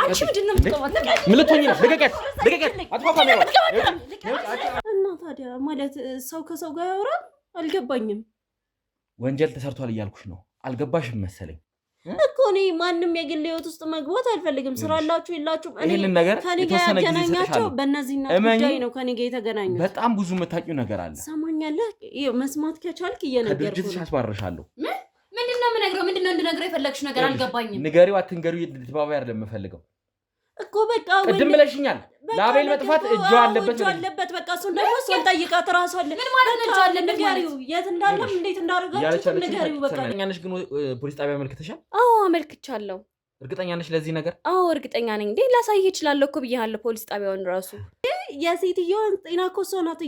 አንቺ ምንድነው የምትቀባጥሪው? ምን ልትሆኚ ነው? ልቀቂያት! አጥፋ ካሜራ። እና ታዲያ ማለት ሰው ከሰው ጋር ያወራል? አልገባኝም። ወንጀል ተሰርቷል እያልኩሽ ነው። አልገባሽም መሰለኝ እኮ እኔ ማንም የግል ህይወት ውስጥ መግባት አልፈልግም። ስራ አላችሁ የላችሁ ይሄንን ነገር የተወሰነ ጊዜ ያገናኛቸው በእነዚህ ጉዳይ ነው ከኔ ጋር የተገናኙት። በጣም ብዙ የምታውቂው ነገር አለ። ሰማኛለህ? መስማት ከቻልክ እየነገርኩህ ከድርጅትሽ አስባርሻለሁ። ምንድነው የምነግረው? ምንድነው እንድነግረው የፈለግሽ ነገር አልገባኝም። ንገሪው አትንገሪው የተባባይ አይደለም የምፈልገው እኮ በቃ ቅድም ብለሽኛል። ለአቤል መጥፋት እጁ አለበት። በቃ እሱን ደግሞ እሱን ጠይቃት እራሷ አለ። ምን ማለት ነው? እጁ አለበት ንገሪው፣ የት እንዳለም እንዴት እንዳደረጋችሁ ንገሪው። በቃ እርግጠኛ ነሽ ግን ፖሊስ ጣቢያ አመልክተሻል? አዎ አመልክቻለሁ። እርግጠኛ ነሽ ለዚህ ነገር? አዎ እርግጠኛ ነኝ። እንዴ ላሳይህ እችላለሁ እኮ ብያለሁ። ፖሊስ ጣቢያውን ራሱ የሴትዮዋን ጤና እኮ እሷ ናት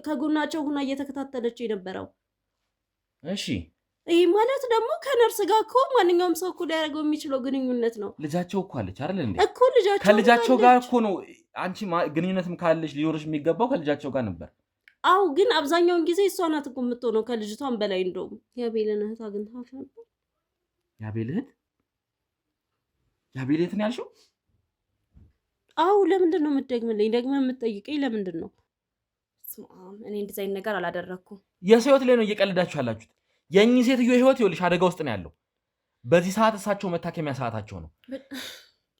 ከጎናቸው ሆና እየተከታተለች የነበረው። እሺ ይህ ማለት ደግሞ ከነርስ ጋር እኮ ማንኛውም ሰው እኮ ሊያደርገው የሚችለው ግንኙነት ነው። ልጃቸው እኮ አለች አይደል እንዴ? እኮ ልጃቸው ከልጃቸው ጋር እኮ ነው። አንቺ ግንኙነትም ካለሽ ሊኖርሽ የሚገባው ከልጃቸው ጋር ነበር። አው ግን አብዛኛውን ጊዜ እሷ ናት እኮ የምትሆነው ከልጅቷን በላይ። እንደውም የአቤልን እህት አግኝተሃት ነበር? የአቤል እህት ነው ያልሽው? አው ለምንድን ነው የምትደግምልኝ? ደግመህ የምትጠይቀኝ ለምንድን ነው? እኔ እንደዚህ አይነት ነገር አላደረኩም። የሰው ህይወት ላይ ነው እየቀለዳችሁ ያላችሁት። የእኚህ ሴትዮ ህይወት ይኸውልሽ አደጋ ውስጥ ነው ያለው። በዚህ ሰዓት እሳቸው መታከሚያ ሰዓታቸው ነው።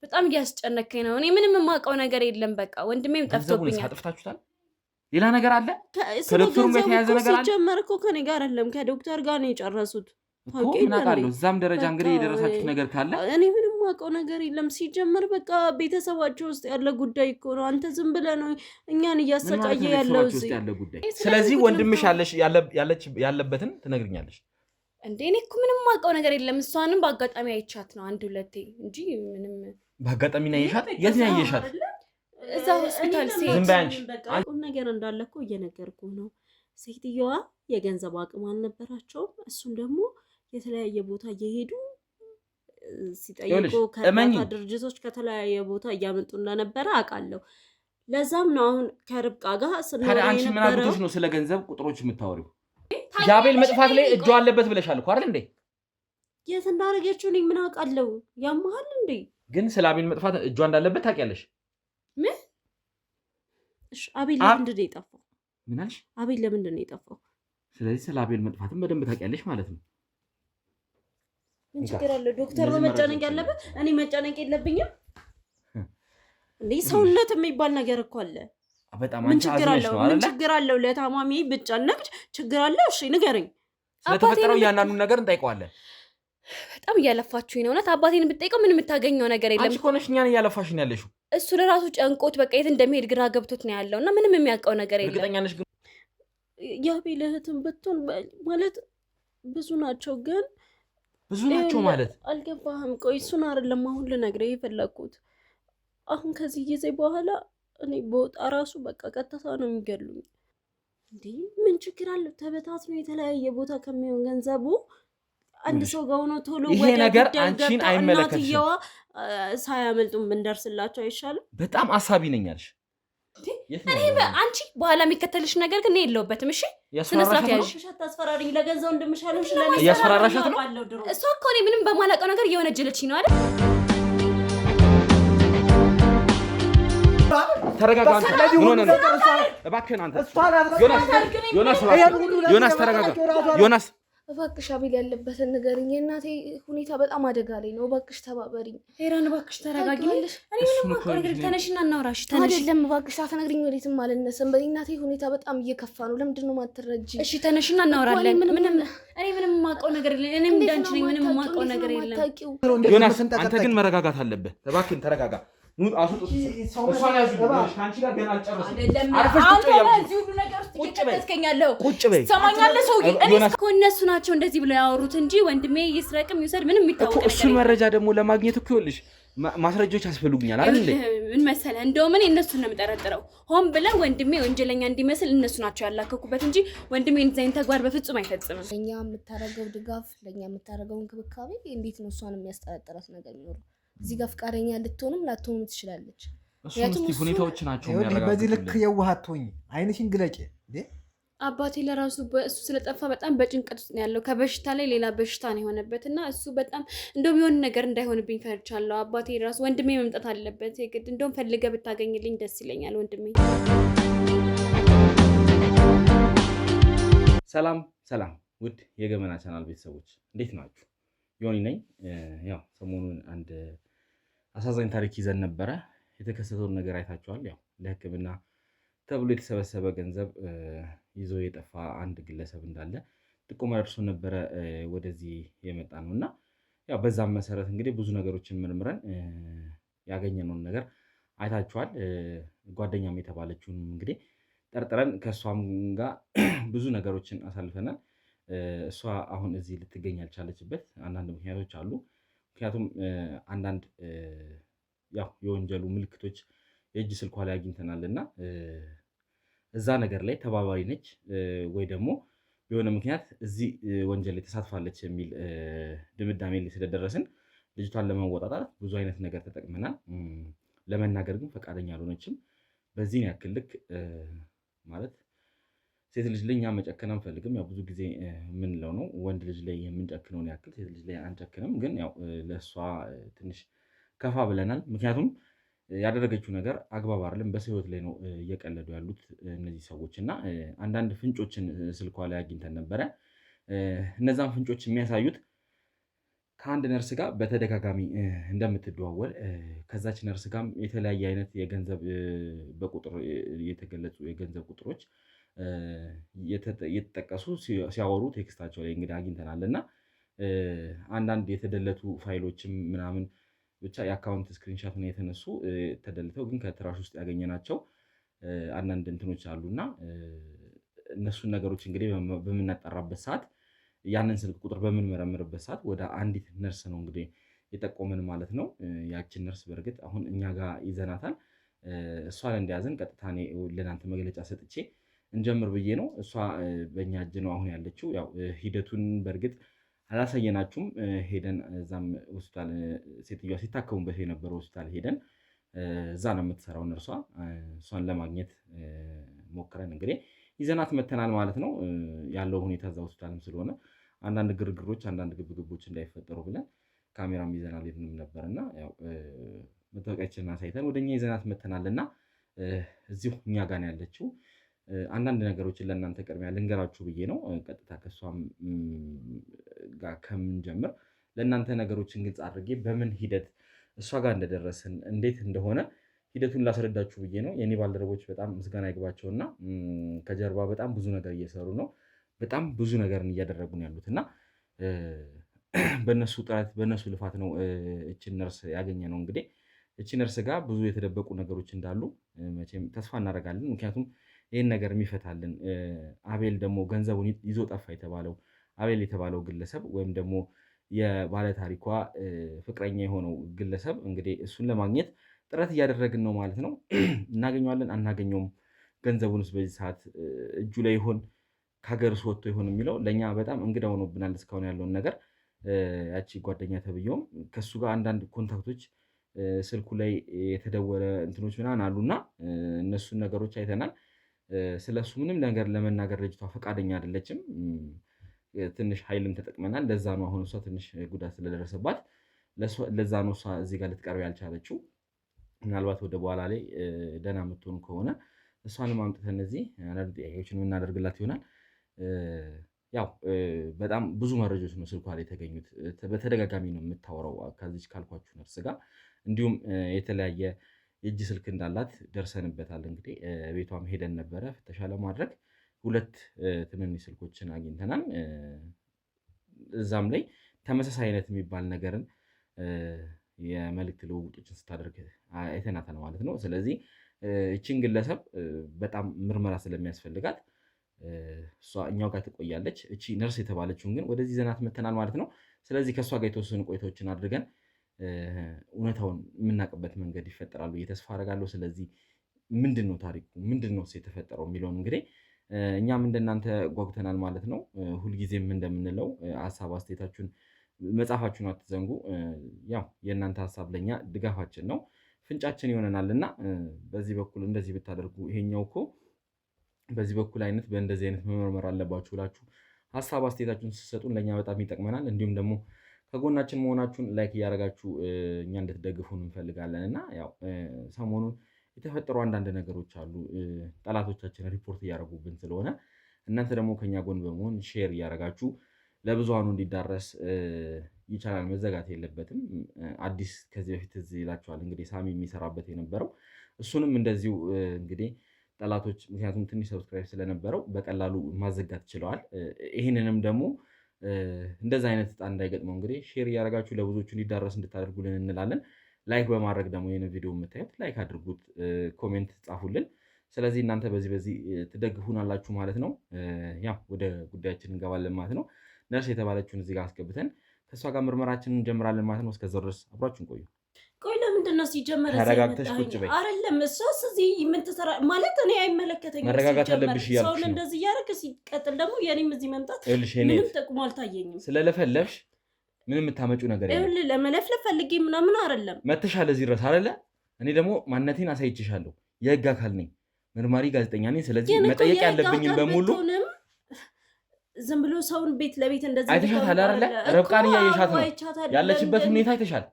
በጣም እያስጨነከኝ ነው። እኔ ምንም የማውቀው ነገር የለም። በቃ ወንድሜም ጠፍቶብኛል። አጥፍታችሁታል? ሌላ ነገር አለ? ከዶክተሩም የተያዘ ነገር አለ? ሲጀመር እኮ ከኔ ጋር አይደለም ከዶክተር ጋር ነው የጨረሱት። እኮ ምን አውቃለሁ። እዛም ደረጃ እንግዲህ የደረሳችሁት ነገር ካለ እኔ ምንም የማውቀው ነገር የለም። ሲጀመር በቃ ቤተሰባቸው ውስጥ ያለ ጉዳይ እኮ ነው። አንተ ዝም ብለህ ነው እኛን እያሰቃየ ያለው እዚህ። ስለዚህ ወንድምሽ ያለበትን ትነግርኛለሽ እንዴ? እኔ እኮ ምንም የማውቀው ነገር የለም። እሷንም በአጋጣሚ አይቻት ነው አንድ ሁለቴ እንጂ ምንም። በአጋጣሚ ነው ያየሻት? የት ነው ያየሻት? እዛ ሆስፒታል ሴት ዝም በያንቺ ቁም ነገር እንዳለ እኮ እየነገርኩህ ነው። ሴትዮዋ የገንዘብ አቅም አልነበራቸውም። እሱም ደግሞ የተለያየ ቦታ እየሄዱ ሲጠይቁ ከእርዳታ ድርጅቶች ከተለያየ ቦታ እያመጡ እንደነበረ አውቃለሁ። ለዛም ነው አሁን ከርብቃ ጋር ታዲያ አንቺ ምን አግኝቶሽ ነው ስለ ገንዘብ ቁጥሮች የምታወሪው? የአቤል መጥፋት ላይ እጇ አለበት ብለሻል እኮ አይደል እንዴ? የት እንዳደረገችው እኔ ምን አውቃለሁ? ያመሃል እንዴ? ግን ስለ አቤል መጥፋት እጇ እንዳለበት ታውቂያለሽ? ምን? እሺ አቤል ለምንድን ነው የጠፋው? ምን አልሽ? አቤል ለምንድን ነው የጠፋው? ስለዚህ ስለ አቤል መጥፋትም በደንብ ታውቂያለሽ ማለት ነው። ምን ችግር አለው? ዶክተር ነው መጨነቅ ያለበት፣ እኔ መጨነቅ የለብኝም እንዴ? ሰውነት የሚባል ነገር እኮ አለ። በጣም አንቺ አዝነሽ ነው አይደል? ምን ችግር አለው? ለታማሚ ብጨነቅ ችግር አለው? እሺ ንገረኝ። ስለተፈጠረው ያንዳንዱን ነገር እንጠይቀዋለን። በጣም እያለፋችሁኝ ነው። እውነት አባቴን ብትጠይቀው ምን የምታገኘው ነገር የለም። አንቺ እኮ ነሽ እኛን እያለፋሽ ነው ያለሽው። እሱ ለራሱ ጨንቆት በቃ የት እንደሚሄድ ግራ ገብቶት ነው ያለው እና ምንም የሚያውቀው ነገር የለም። እርግጠኛ ነሽ ግን? የአቤል እህትም ብትሆን ማለት ብዙ ናቸው። ግን ብዙ ናቸው ማለት አልገባህም? ቆይ እሱን አይደለም አሁን ልነግርህ የፈለኩት። አሁን ከዚህ ጊዜ በኋላ እኔ በወጣ ራሱ በቃ ቀጥታ ነው የሚገሉኝ። እንዴ ምን ችግር አለው? ተበታትኖ የተለያየ ቦታ ከሚሆን ገንዘቡ አንድ ሰው ጋር ሆኖ ቶሎ ይሄ ነገር አንቺን አይመለከትሽም። እናትየዋ ሳያመልጡም ብንደርስላቸው አይሻልም? በጣም አሳቢ ነኝ አልሽ። አንቺ በኋላ የሚከተልሽ ነገር ግን የለውበትም። እሺ ስነ ስርዓት ያዥ። አታስፈራሪኝ። ለገንዘብ እንደምሻለሽ እያስፈራራሻት ነው። እሷ እኮ እኔ ምንም በማላውቀው ነገር እየወነጀለችኝ ነው አይደል? ተረጋጋ አንተ። ምን ነው እባክህን አንተ ዮናስ ተረጋጋ። ዮናስ እባክሽ አቤል ያለበትን ንገሪኝ። የእናቴ ሁኔታ በጣም አደጋ ላይ ነው። እባክሽ ተባበሪኝ። ሄራን እባክሽ ተረጋጊ። እኔ ምንም አውቀው ነገር ተነሽና እናውራሽ። ተነሽ። አይደለም እባክሽ አትነግሪኝ። ወዴትም አልነሳም። በእናቴ ሁኔታ በጣም እየከፋ ነው። ለምንድን ነው የማትረጂ? እሺ ተነሽና እናውራለን። እኔ ምንም የማውቀው ነገር የለም። እኔም እንዳንቺ ነኝ። ምንም የማውቀው ነገር የለም። ዮናስ አንተ ግን መረጋጋት አለብህ። እባክህን ተረጋጋ። እሷን ያዙ። ከአንቺ ጋር ገና አልጨረስም። ቁጭ በይ። ሰማኛለህ? ሰው እነሱ ናቸው እንደዚህ ብለው ያወሩት እንጂ ወንድሜ ይስረቅም ይውሰድ ምንም የሚታወቅ ነገር እሱን መረጃ ደግሞ ለማግኘት እኮ ይኸውልሽ ማስረጃዎች ያስፈልጉኛል አይደል እንዴ? ምን መሰለህ እንደውም እኔ እነሱን ነው የምጠረጥረው። ሆን ብለው ወንድሜ ወንጀለኛ እንዲመስል እነሱ ናቸው ያላከኩበት እንጂ ወንድሜ እንደዚህ አይነት ተግባር በፍጹም አይፈጽምም። ለኛ የምታረገው ድጋፍ፣ ለኛ የምታረገው እንክብካቤ እንዴት ነው እሷን የሚያስጠረጥራት ነገር ይኖር? እዚህ ጋር ፍቃደኛ ልትሆንም ላትሆንም ትችላለች። እሱን እስቲ ሁኔታዎች ናቸው የሚያረጋግጡልኝ። በዚህ ልክ የዋህ አትሆኚ። አይንሽን ግለጪ እንዴ! አባቴ ለራሱ እሱ ስለጠፋ በጣም በጭንቀት ውስጥ ነው ያለው። ከበሽታ ላይ ሌላ በሽታ ነው የሆነበት እና እሱ በጣም እንደውም የሆነ ነገር እንዳይሆንብኝ ፈርቻለሁ። አባቴ ራሱ ወንድሜ መምጣት አለበት የግድ። እንደውም ፈልገህ ብታገኝልኝ ደስ ይለኛል ወንድሜ። ሰላም ሰላም፣ ውድ የገመና ቻናል ቤተሰቦች እንዴት ናችሁ? ዮኒ ነኝ። ያው ሰሞኑን አንድ አሳዛኝ ታሪክ ይዘን ነበረ። የተከሰተውን ነገር አይታችኋል። ያው ለሕክምና ተብሎ የተሰበሰበ ገንዘብ ይዞ የጠፋ አንድ ግለሰብ እንዳለ ጥቆማ ደርሶ ነበረ ወደዚህ የመጣ ነው እና ያው በዛም መሰረት እንግዲህ ብዙ ነገሮችን መርምረን ያገኘነውን ነገር አይታችኋል። ጓደኛም የተባለችውን እንግዲህ ጠርጥረን ከእሷም ጋር ብዙ ነገሮችን አሳልፈናል። እሷ አሁን እዚህ ልትገኝ ያልቻለችበት አንዳንድ ምክንያቶች አሉ። ምክንያቱም አንዳንድ ያው የወንጀሉ ምልክቶች የእጅ ስልኳ ላይ አግኝተናል እና እዛ ነገር ላይ ተባባሪ ነች ወይ ደግሞ የሆነ ምክንያት እዚህ ወንጀል ላይ ተሳትፋለች የሚል ድምዳሜ ላይ ስለደረስን ልጅቷን ለመወጣጣት ብዙ አይነት ነገር ተጠቅመናል። ለመናገር ግን ፈቃደኛ አልሆነችም። በዚህን ያክል ልክ ማለት ሴት ልጅ ላይ እኛ መጨከን አንፈልግም። ያው ብዙ ጊዜ የምንለው ነው ወንድ ልጅ ላይ የምንጨክነውን ያክል ሴት ልጅ ላይ አንጨክንም። ግን ያው ለእሷ ትንሽ ከፋ ብለናል። ምክንያቱም ያደረገችው ነገር አግባብ አይደለም። በሰው ሕይወት ላይ ነው እየቀለዱ ያሉት እነዚህ ሰዎች እና አንዳንድ ፍንጮችን ስልኳ ላይ አግኝተን ነበረ። እነዛን ፍንጮች የሚያሳዩት ከአንድ ነርስ ጋር በተደጋጋሚ እንደምትደዋወል ከዛች ነርስ ጋርም የተለያየ አይነት የገንዘብ በቁጥር የተገለጹ የገንዘብ ቁጥሮች የተጠቀሱ ሲያወሩ ቴክስታቸው ላይ እንግዲህ አግኝተናል እና አንዳንድ የተደለቱ ፋይሎችም ምናምን ብቻ የአካውንት ስክሪንሻት ነው የተነሱ ተደልተው ግን ከትራሽ ውስጥ ያገኘናቸው አንዳንድ እንትኖች አሉና እነሱን ነገሮች እንግዲህ በምናጠራበት ሰዓት ያንን ስልክ ቁጥር በምንመረምርበት ሰዓት ወደ አንዲት ነርስ ነው እንግዲህ የጠቆመን ማለት ነው። ያችን ነርስ በእርግጥ አሁን እኛ ጋር ይዘናታል። እሷን እንደያዘን ቀጥታ እኔ ለእናንተ መግለጫ ሰጥቼ እንጀምር ብዬ ነው። እሷ በእኛ እጅ ነው አሁን ያለችው። ያው ሂደቱን በእርግጥ አላሳየናችሁም። ሄደን እዛም ሆስፒታል ሴትዮዋ ሲታከሙበት የነበረው ሆስፒታል ሄደን እዛ ነው የምትሰራው ነርሷ። እሷን ለማግኘት ሞክረን እንግዲህ ይዘናት መተናል ማለት ነው። ያለው ሁኔታ እዛ ሆስፒታልም ስለሆነ አንዳንድ ግርግሮች፣ አንዳንድ ግብግቦች እንዳይፈጠሩ ብለን ካሜራም ይዘናል ሄድንም ነበር እና ያው መታወቂያችንን አሳይተን ወደኛ ይዘናት መተናል እና እዚሁ እኛ ጋር ነው ያለችው። አንዳንድ ነገሮችን ለእናንተ ቅድሚያ ልንገራችሁ ብዬ ነው። ቀጥታ ከእሷም ጋር ከምንጀምር ለእናንተ ነገሮችን ግልጽ አድርጌ በምን ሂደት እሷ ጋር እንደደረስን እንዴት እንደሆነ ሂደቱን ላስረዳችሁ ብዬ ነው። የኔ ባልደረቦች በጣም ምስጋና ይግባቸውና ከጀርባ በጣም ብዙ ነገር እየሰሩ ነው። በጣም ብዙ ነገርን እያደረጉ ነው ያሉት እና በእነሱ ጥረት በእነሱ ልፋት ነው እችን ነርስ ያገኘ ነው። እንግዲህ እቺ ነርስ ጋር ብዙ የተደበቁ ነገሮች እንዳሉ መቼም ተስፋ እናደርጋለን። ምክንያቱም ይህን ነገር የሚፈታልን አቤል ደግሞ ገንዘቡን ይዞ ጠፋ የተባለው አቤል የተባለው ግለሰብ ወይም ደግሞ የባለታሪኳ ፍቅረኛ የሆነው ግለሰብ እንግዲህ እሱን ለማግኘት ጥረት እያደረግን ነው ማለት ነው። እናገኘዋለን አናገኘውም፣ ገንዘቡንስ በዚህ ሰዓት እጁ ላይ ይሆን ከሀገርስ ወጥቶ ይሆን የሚለው ለእኛ በጣም እንግዳ ሆኖብናል እስካሁን ያለውን ነገር። ያቺ ጓደኛ ተብዬውም ከእሱ ጋር አንዳንድ ኮንታክቶች ስልኩ ላይ የተደወለ እንትኖች ምናምን አሉና እነሱን ነገሮች አይተናል። ስለሱ ምንም ነገር ለመናገር ልጅቷ ፈቃደኛ አይደለችም። ትንሽ ኃይልም ተጠቅመናል። ለዛ ነው አሁን እሷ ትንሽ ጉዳት ስለደረሰባት ለዛ ነው እሷ እዚህ ጋር ልትቀርብ ያልቻለችው። ምናልባት ወደ በኋላ ላይ ደህና የምትሆኑ ከሆነ እሷንም አምጥተን እነዚህ አንዳንድ ጥያቄዎችን የምናደርግላት ይሆናል። ያው በጣም ብዙ መረጃዎች ነው ስልኳ ላይ የተገኙት። በተደጋጋሚ ነው የምታወራው ከዚች ካልኳችሁ ነርስ ጋር። እንዲሁም የተለያየ የእጅ ስልክ እንዳላት ደርሰንበታል። እንግዲህ ቤቷም ሄደን ነበረ ፍተሻ ለማድረግ 2 ትንንሽ ስልኮችን አግኝተናል። እዛም ላይ ተመሳሳይ አይነት የሚባል ነገርን የመልእክት ልውውጦችን ስታደርግ አይተናታል ማለት ነው። ስለዚህ እችን ግለሰብ በጣም ምርመራ ስለሚያስፈልጋት እሷ እኛው ጋር ትቆያለች። እቺ ነርስ የተባለችውን ግን ወደዚህ ዘናት መተናል ማለት ነው። ስለዚህ ከእሷ ጋር የተወሰኑ ቆይታዎችን አድርገን እውነታውን የምናውቅበት መንገድ ይፈጠራል ብዬ ተስፋ አደርጋለሁ። ስለዚህ ምንድን ነው ታሪኩ፣ ምንድን ነው የተፈጠረው የሚለውን እንግዲህ እኛም እንደናንተ ጓጉተናል ማለት ነው። ሁልጊዜም እንደምንለው ሀሳብ አስተያየታችሁን መጻፋችሁን አትዘንጉ። ያው የእናንተ ሀሳብ ለኛ ድጋፋችን ነው፣ ፍንጫችን ይሆነናል እና በዚህ በኩል እንደዚህ ብታደርጉ ይሄኛው እኮ በዚህ በኩል አይነት በእንደዚህ አይነት መመርመር አለባችሁ ብላችሁ ሀሳብ አስተያየታችሁን ስትሰጡን ለእኛ በጣም ይጠቅመናል። እንዲሁም ደግሞ ከጎናችን መሆናችሁን ላይክ እያደረጋችሁ እኛ እንድትደግፉን እንፈልጋለን እና ያው ሰሞኑን የተፈጠሩ አንዳንድ ነገሮች አሉ። ጠላቶቻችን ሪፖርት እያደረጉብን ስለሆነ እናንተ ደግሞ ከኛ ጎን በመሆን ሼር እያደረጋችሁ ለብዙሃኑ እንዲዳረስ ይቻላል። መዘጋት የለበትም። አዲስ ከዚህ በፊት እዚህ ይላችኋል እንግዲህ ሳሚ የሚሰራበት የነበረው እሱንም እንደዚሁ እንግዲህ ጠላቶች ምክንያቱም ትንሽ ሰብስክራይብ ስለነበረው በቀላሉ ማዘጋት ችለዋል። ይህንንም ደግሞ እንደዛ አይነት ዕጣ እንዳይገጥመው እንግዲህ ሼር እያደረጋችሁ ለብዙዎቹ እንዲዳረስ እንድታደርጉልን እንላለን። ላይክ በማድረግ ደግሞ ይህን ቪዲዮ የምታዩት ላይክ አድርጉት፣ ኮሜንት ጻፉልን። ስለዚህ እናንተ በዚህ ትደግፉናላችሁ ማለት ነው። ያው ወደ ጉዳያችን እንገባለን ማለት ነው። ነርስ የተባለችውን እዚህ ጋር አስገብተን ከእሷ ጋር ምርመራችንን እንጀምራለን ማለት ነው። እስከዛው ድረስ አብራችሁን ቆዩ። ቆይ ለምንድን ነው ሲጀመር ተረጋግተሽ ቁጭ በይ። አይደለም እሷስ እዚህ ምን ትሰራ ማለት እኔ አይመለከተኝም። መረጋጋት አለብሽ እያልኩሽ ነው። ሰውን እንደዚህ እያደረገ ሲቀጥል ደግሞ የኔም እዚህ መምጣት ምንም ጥቅሙ አልታየኝም። ስለለፈለፍሽ ምንም የምታመጪው ነገር የለም። ይኸውልህ ለመለፍለፍ ፈልጌ ምናምን አይደለም። መተሻለ እዚህ ድረስ አይደለ? እኔ ደግሞ ማንነቴን አሳይቼሻለሁ። የህግ አካል ነኝ፣ መርማሪ ጋዜጠኛ ነኝ። ስለዚህ መጠየቅ ያለብኝም በሙሉ ዝም ብሎ ሰውን ቤት ለቤት እንደዚህ አይተሻታል አይደለ? ረብቃን እያየሻት ነው ያለችበት ሁኔታ አይተሻል።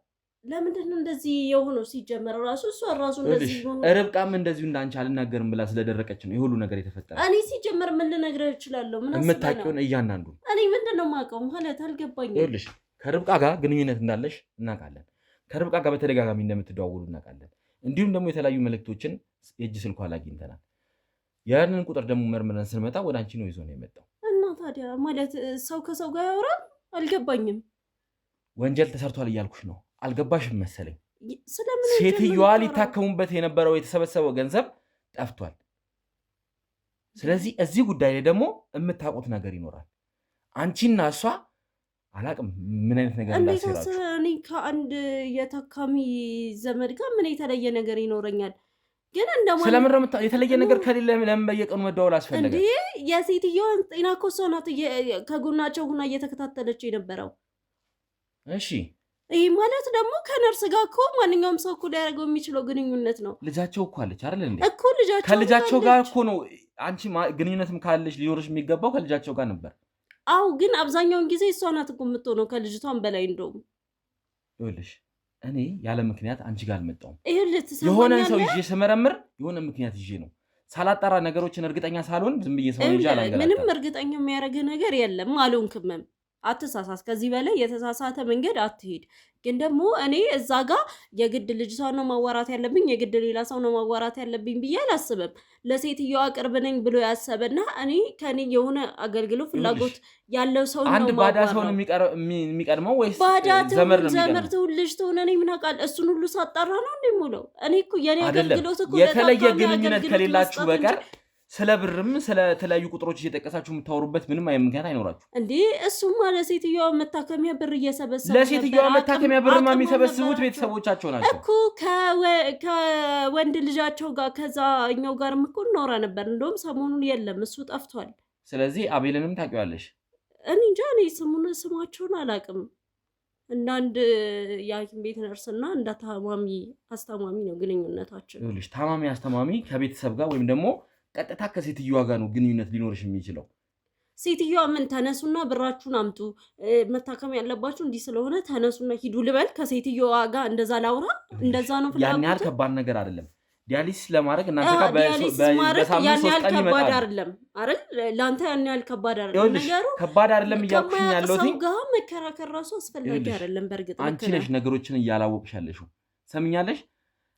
ለምንድን ነው እንደዚህ የሆነው? ሲጀመር ራሱ እሷ ራሱ እንደዚህ ነው። ረብቃም እንደዚሁ እንዳንቺ አልናገርም ብላ ስለደረቀች ነው የሁሉ ነገር የተፈጠረ። እኔ ሲጀመር ምን ልነግርህ እችላለሁ? ምን የምታውቂውን እያንዳንዱ እኔ ምንድን ነው የማውቀው ማለት አልገባኝም። ይኸውልሽ ከርብቃ ጋር ግንኙነት እንዳለሽ እናውቃለን። ከርብቃ ጋር በተደጋጋሚ እንደምትደዋውሉ እናውቃለን። እንዲሁም ደግሞ የተለያዩ መልእክቶችን የእጅ ስልኳ ላይ አግኝተናል። ያንን ቁጥር ደግሞ መርምረን ስንመጣ ወደ አንቺ ነው ይዞ ነው የመጣው። እና ታዲያ ማለት ሰው ከሰው ጋር ያወራል? አልገባኝም። ወንጀል ተሰርቷል እያልኩሽ ነው። አልገባሽም መሰለኝ። ሴትዮዋ ሊታከሙበት የነበረው የተሰበሰበው ገንዘብ ጠፍቷል። ስለዚህ እዚህ ጉዳይ ላይ ደግሞ የምታውቁት ነገር ይኖራል። አንቺና እሷ አላቅም ምን አይነት ነገር እንዳሰራችሁ። እኔ ከአንድ የታካሚ ዘመድ ጋር ምን የተለየ ነገር ይኖረኛል? ግን እንደማለት ስለምን የተለየ ነገር ከሌለ ለምን በየቀኑ መደዋወል አስፈለገ? እንዴ የሴትዮዋን ጤና እኮ እሷ ናት ከጎናቸው ሆና እየተከታተለች የነበረው። እሺ ይህ ማለት ደግሞ ከነርስ ጋር እኮ ማንኛውም ሰው እኮ ሊያደርገው የሚችለው ግንኙነት ነው። ልጃቸው እኮ አለች አይደል እንዴ? እኮ ልጃቸው ከልጃቸው ጋር እኮ ነው። አንቺ ግንኙነትም ካለች ሊኖርሽ የሚገባው ከልጃቸው ጋር ነበር። አው ግን አብዛኛውን ጊዜ እሷ ናት እኮ የምትሆነው ከልጅቷን በላይ እንደውም። ይኸውልሽ እኔ ያለ ምክንያት አንቺ ጋር አልመጣሁም። የሆነ ሰው ይዤ ስመረምር የሆነ ምክንያት ይዤ ነው። ሳላጣራ ነገሮችን እርግጠኛ ሳልሆን ዝም ብዬ ሰው ይዤ አላንገራም። ምንም እርግጠኛ የሚያደርግ ነገር የለም። አልሆንክምም። አትሳሳት። ከዚህ በላይ የተሳሳተ መንገድ አትሄድ። ግን ደግሞ እኔ እዛ ጋር የግድ ልጅቷን ነው ማዋራት ያለብኝ፣ የግድ ሌላ ሰው ነው ማዋራት ያለብኝ ብዬ አላስብም። ለሴትዮዋ ቅርብ ነኝ ብሎ ያሰበና እኔ ከኔ የሆነ አገልግሎት ፍላጎት ያለው ሰው ነው። አንድ ባዳ ሰው ነው የሚቀድመው ወይስ ዘመድ ትሁን ልጅ ትሁን እኔ ምን አውቃለሁ? እሱን ሁሉ ሳጣራ ነው እንደምውለው። እኔ እኮ የኔ አገልግሎት እኮ የተለየ ግንኙነት ከሌላችሁ በቀር ስለ ብርም ስለ ተለያዩ ቁጥሮች እየጠቀሳችሁ የምታወሩበት ምንም አይነት ምክንያት አይኖራችሁ እንዴ? እሱማ ለሴትዮዋ መታከሚያ ብር እየሰበሰቡ ለሴትዮዋ መታከሚያ ብርማ የሚሰበስቡት ቤተሰቦቻቸው ናቸው እኮ ከወንድ ልጃቸው ጋር ከዛኛው ጋርም እኮ እናወራ ነበር። እንደውም ሰሞኑን የለም እሱ ጠፍቷል። ስለዚህ አቤልንም ታውቂዋለሽ? እኔ እንጃ እኔ ስማቸውን አላውቅም። እንደ አንድ የሐኪም ቤት ነርስና እንደ ታማሚ አስተማሚ ነው ግንኙነታችን። ይኸውልሽ ታማሚ አስተማሚ ከቤተሰብ ጋር ወይም ደግሞ ቀጥታ ከሴትዮዋ ጋር ነው ግንኙነት ሊኖርሽ የሚችለው። ሴትዮዋ ምን ተነሱና ብራችሁን አምጡ፣ መታከም ያለባችሁ እንዲህ ስለሆነ ተነሱና ሂዱ ልበል? ከሴትዮዋ ጋር እንደዛ ላውራ? እንደዛ ነው ፍላጎት? ያን ያህል ከባድ ነገር አይደለም። ዲያሊሲስ ለማድረግ እናንተ ጋር በሳምንት 3 ቀን ከባድ አይደለም አይደል? ለአንተ ያን ያህል ከባድ አይደለም ነገሩ። ከባድ አይደለም እያልኩሽ ያለሁት ሰው ጋር መከራከር ራሱ አስፈላጊ አይደለም። በእርግጥ አንቺ ነሽ ነገሮችን እያላወቅሽ ያለሽው። ሰምኛለሽ?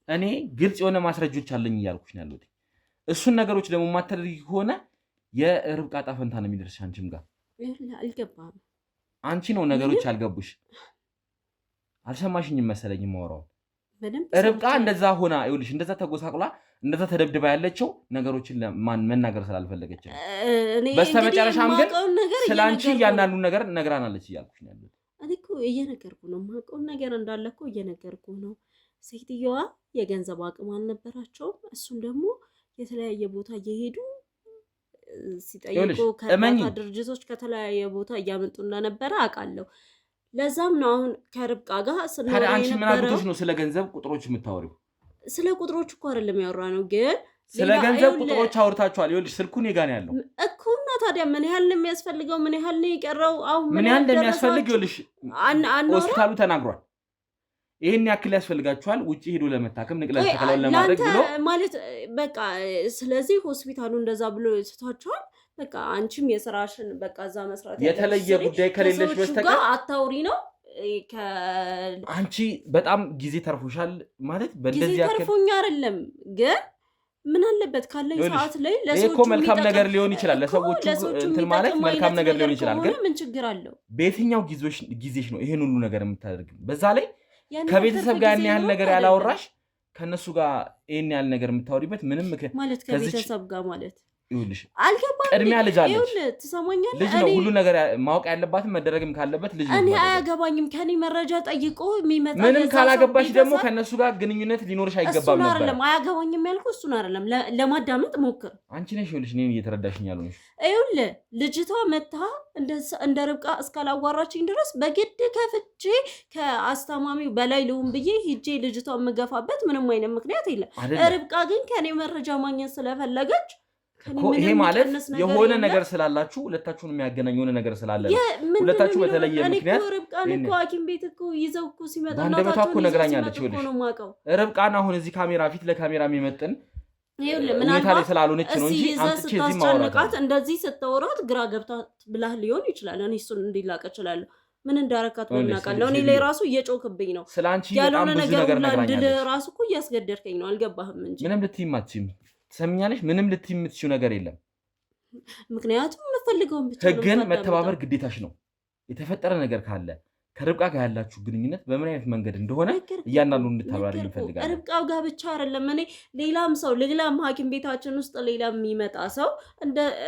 እኔ ግልጽ የሆነ ማስረጃዎች አለኝ እያልኩሽ ነው ያለሁት። እሱን ነገሮች ደግሞ ማታደርጊ ከሆነ የርብቃ ዕጣ ፈንታ ነው የሚደርስ አንቺም ጋር። አልገባም። አንቺ ነው ነገሮች አልገቡሽ። አልሰማሽኝም መሰለኝ የማወራው። ርብቃ እንደዛ ሆና ይኸውልሽ፣ እንደዛ ተጎሳቅላ እንደዛ ተደብድባ ያለችው ነገሮችን መናገር ስላልፈለገች ነው። በስተመጨረሻም ግን ስላንቺ እያንዳንዱን ነገር ነግራናለች እያልኩሽ ነው ያለሁት። እኔ እኮ እየነገርኩ ነው፣ የማውቀውን ነገር እንዳለ እኮ እየነገርኩ ነው። ሴትዮዋ የገንዘብ አቅም አልነበራቸውም። እሱም ደግሞ የተለያየ ቦታ እየሄዱ ሲጠይቁ ከእርዳታ ድርጅቶች ከተለያየ ቦታ እያመጡ እንደነበረ አውቃለሁ። ለዛም ነው አሁን ከርብቃ ጋር ታዲያ አንቺ ምን አግቶሽ ነው ስለ ገንዘብ ቁጥሮች የምታወሪው? ስለ ቁጥሮች እኮ አይደለም ያወራ ነው፣ ግን ስለ ገንዘብ ቁጥሮች አውርታችኋል። ይኸውልሽ ስልኩ እኔ ጋር ነው ያለው እኮ እና ታዲያ ምን ያህል ነው የሚያስፈልገው? ምን ያህል ነው የቀረው? አሁን ምን ያህል እንደሚያስፈልግ ይኸውልሽ ሆስፒታሉ ተናግሯል። ይሄን ያክል ያስፈልጋችኋል ውጪ ሄዶ ለመታከም ንቅለ ተከላውን ለማድረግ ብሎ ማለት በቃ ስለዚህ ሆስፒታሉ እንደዛ ብሎ ይስታችኋል። በቃ አንቺም የሥራሽን በቃ እዛ መስራት የተለየ ጉዳይ ከሌለሽ በስተቀር አታውሪ ነው። አንቺ በጣም ጊዜ ተርፎሻል ማለት በእንደዚህ ያክል ተርፎኛ አይደለም ግን ምን አለበት ካለኝ ሰዓት ላይ ለሰዎች እኮ መልካም ነገር ሊሆን ይችላል። ለሰዎች እንትን ማለት መልካም ነገር ሊሆን ይችላል። ግን ምን ችግር አለው? በየትኛው ጊዜሽ ነው ይሄን ሁሉ ነገር የምታደርግ? በዛ ላይ ከቤተሰብ ጋር ያን ያህል ነገር ያላወራሽ ከነሱ ጋር ይሄን ያህል ነገር የምታወሪበት ምንም ማለት ከቤተሰብ ጋር ማለት ይኸውልሽ አልገባም። ቅድሚያ ልጅ አለች። ይኸውልህ ትሰማኛለህ? ልጅ ነው ሁሉ ነገር ማወቅ ያለባትም መደረግም ካለበት ልጅ ነው። እኔ አያገባኝም። ከኔ መረጃ ጠይቆ የሚመጣ ምንም ካላገባሽ ደግሞ ከነሱ ጋር ግንኙነት ሊኖርሽ አይገባም ነበር። አይደለም አያገባኝም ያልኩህ እሱን አይደለም። ለማዳመጥ ሞክር። አንቺ ነሽ ይኸውልሽ እኔን እየተረዳሽኝ ያልሆነሽ። ይኸውልህ ልጅቷ መታ እንደ ርብቃ እስካላዋራችኝ ድረስ በግድ ከፍቼ ከአስተማሚው በላይ ልሁን ብዬ ሂጄ ልጅቷ የምገፋበት ምንም አይነት ምክንያት የለም። ርብቃ ግን ከኔ መረጃ ማግኘት ስለፈለገች ይሄ ማለት የሆነ ነገር ስላላችሁ ሁለታችሁን የሚያገናኝ የሆነ ነገር ስላለ ሁለታችሁ በተለየ ምክንያት ርብቃን እኮ ሐኪም ቤት እኮ ይዘው እኮ ሲመጣ እናታቸው እኮ ነግራኛለች። ይኸውልሽ ርብቃን አሁን እዚህ ካሜራ ፊት ለካሜራ የሚመጥን ሁኔታ ላይ ስላልሆነች ነው እንጂ አንቺ እዚህ ማውራት እንደዚህ ስትወራት ግራ ገብታት ብላህ ሊሆን ይችላል። እኔ እሱን እንዲላቀ እችላለሁ። ምን እንዳረካት እናውቃለሁ። እኔ ላይ ራሱ እየጮክብኝ ነው። ስላንቺ በጣም ብዙ ነገር ነግራኛለች። ራሱ እኮ እያስገደድከኝ ነው። አልገባህም እንጂ ምንም ልትይማችም ትሰምኛለሽ? ምንም ልትይ የምትችይው ነገር የለም። ምክንያቱም የምፈልገውን ብቻ ህግን መተባበር ግዴታሽ ነው። የተፈጠረ ነገር ካለ ከርብቃ ጋር ያላችሁ ግንኙነት በምን አይነት መንገድ እንደሆነ እያንዳንዱ እንድታብራሪ ይፈልጋል። ርብቃ ጋር ብቻ አይደለም እኔ ሌላም ሰው ሌላም ሐኪም ቤታችን ውስጥ ሌላም የሚመጣ ሰው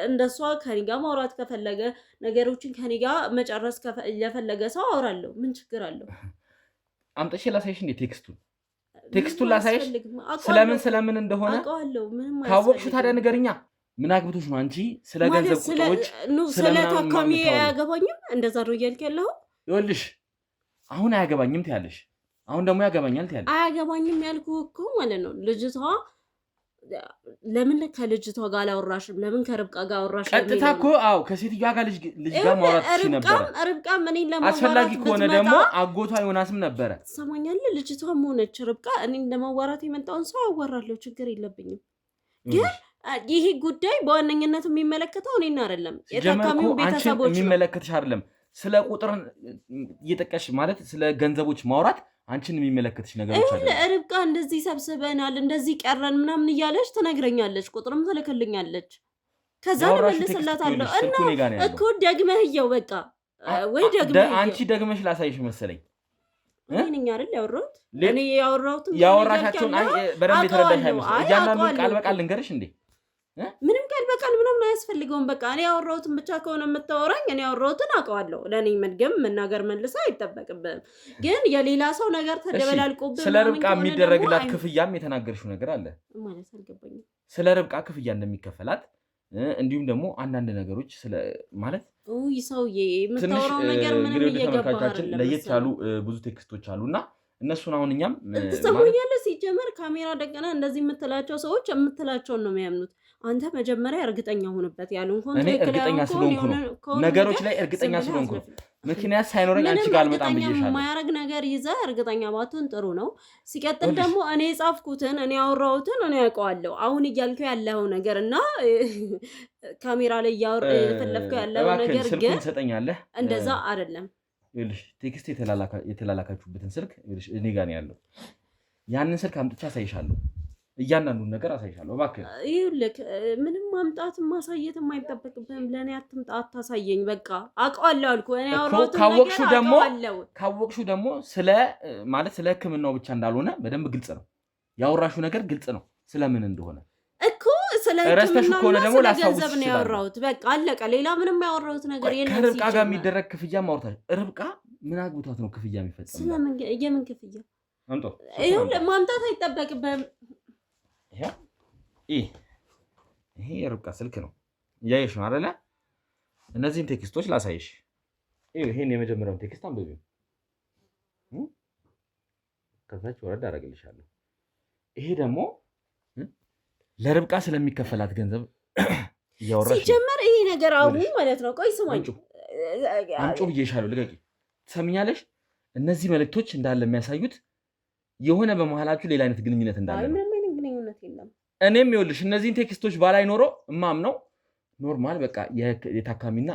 እንደሷ ከኔ ጋር ማውራት ከፈለገ ነገሮችን ከኔ ጋር መጨረስ የፈለገ ሰው አወራለሁ። ምን ችግር አለው? አምጥቼ ላሳይሽ እንዴ ቴክስቱን ላሳይሽ ስለምን እንደሆነ ካወቅሽ ታዲያ ንገርኛ። ምን አግብቶሽ ነው አንቺ ስለ ገንዘብ ቁጥሮች ስለ ታካሚ አያገባኝም እንደዛ ነው እያልክ ያለው? ይኸውልሽ አሁን አያገባኝም ትያለሽ፣ አሁን ደግሞ ያገባኛል ትያለሽ። አያገባኝም ያልኩህ እኮ ማለት ነው ልጅቷ ለምን ከልጅቷ ጋር አላወራሽም? ለምን ከርብቃ ጋር አወራሽ? ቀጥታ እኮ አዎ ከሴትዮዋ ጋር ልጅ ጋር ማውራት ትችይ ነበር። ርብቃ እኔን ለማውራት አስፈላጊ ከሆነ ደግሞ አጎቷ ዮናስም ነበረ። ትሰማኛለህ? ልጅቷም ሆነች ርብቃ እኔን ለማዋራት የመጣውን ሰው አወራለሁ፣ ችግር የለብኝም። ግን ይሄ ጉዳይ በዋነኝነት የሚመለከተው እኔን አይደለም፣ የታካሚው ቤተሰቦች ነው። የሚመለከትሽ አይደለም። ስለ ቁጥር እየጠቀሽ ማለት ስለ ገንዘቦች ማውራት አንቺን የሚመለከትሽ ነገሮች አሉ። ርብቃ እንደዚህ ሰብስበናል እንደዚህ ቀረን ምናምን እያለች ትነግረኛለች፣ ቁጥርም ትልክልኛለች። ከዛ ለመልስላታለሁ እና እኮ ደግመህየው በቃ ወይ ደግመህ አንቺ ደግመሽ ላሳይሽ መሰለኝ። እኔ አይደል ያወራሁት? እኔ ያወራሻቸውን በደንብ የተረዳሽ አይመስልም። እያንዳንዱን ቃል በቃል ልንገርሽ እንዴ? ምንም ቃል በቃል ምንም አያስፈልገውም። በቃ እኔ ያወራሁትን ብቻ ከሆነ የምታወራኝ እኔ ያወራሁትን አውቀዋለሁ። ለእኔ መድገም መናገር መልሳ አይጠበቅብህም። ግን የሌላ ሰው ነገር ተደበላልቆብህ ስለ ርብቃ የሚደረግላት ክፍያም የተናገርሽው ነገር አለ ማለት አልገባኝም። ስለ ርብቃ ክፍያ እንደሚከፈላት እንዲሁም ደግሞ አንዳንድ ነገሮች ማለት ሰውዬ የምታወራው ነገር ምንም እየገባህ አይደለም። ለየት ያሉ ብዙ ቴክስቶች አሉና እነሱን አሁን እኛም ትሰማኛለህ። ሲጀመር ካሜራ ደቀና እንደዚህ የምትላቸው ሰዎች የምትላቸውን ነው የሚያምኑት። አንተ መጀመሪያ እርግጠኛ ሆንበት ያሉን እኔ እርግጠኛ ስለሆንኩ ነው ነገሮች ላይ እርግጠኛ ስለሆንኩ ነው። ምክንያት ሳይኖረኝ አንቺ ጋር አልመጣም ብዬሻለሁ። የማያረግ ነገር ይዘህ እርግጠኛ ባትሆን ጥሩ ነው። ሲቀጥል ደግሞ እኔ የጻፍኩትን እኔ ያወራሁትን እኔ ያውቀዋለሁ። አሁን እያልከው ያለው ነገር እና ካሜራ ላይ እያፈለፍከው ያለው ነገር ግን ትሰጠኛለህ። እንደዛ አይደለም። ይኸውልሽ ቴክስት የተላላካችሁበትን ስልክ እኔ ጋር ነው ያለው። ያንን ስልክ አምጥቼ አሳይሻለሁ። እያንዳንዱን ነገር አሳይሻለሁ። እባክህ ይኸውልህ ምንም ማምጣት ማሳየት የማይጠበቅብህም። ለእኔ አትምጣ አታሳየኝ። በቃ አውቀዋለሁ አልኩህ። እኔ ያወራሁትን ነገር አውቀዋለሁ። ካወቅሽው ደግሞ ስለ ሕክምናው ብቻ እንዳልሆነ በደንብ ግልጽ ነው። ያወራሽው ነገር ግልጽ ነው ስለምን እንደሆነ እኮ። ስለ ሕክምናው ደግሞ ገንዘብ ነው ያወራሁት። በቃ አለቀ። ሌላ ምንም ያወራሁት ነገር የለም። ከርብቃ ጋር የሚደረግ ክፍያ ማውራታች። ርብቃ ምን አግብቷት ነው ክፍያ የሚፈጸመው? ስለምን የምን ክፍያ? ይኸውልህ ማምጣት አይጠበቅብህም። ይሄ የርብቃ ስልክ ነው። እያየሽ ነው አይደለ? እነዚህን ቴክስቶች ላሳይሽ። ይሄን የመጀመሪያውን ቴክስት አንብቢው። ከዛች ወረድ አደርግልሻለሁ። ይሄ ደግሞ ለርብቃ ስለሚከፈላት ገንዘብ ያወራሽ ሲጀመር ይሄ ነገር አሁን ማለት ነው። ቆይ ስማኝ አንጮ ብዬሻለሁ ልቀቂ ትሰሚኛለሽ እነዚህ መልእክቶች እንዳለ የሚያሳዩት የሆነ በመሃላችሁ ሌላ አይነት ግንኙነት እንዳለ ነው ምንም አይነት ግንኙነት የለም እኔም ይኸውልሽ እነዚህን ቴክስቶች ባላይ ኖሮ እማም ነው ኖርማል በቃ የታካሚና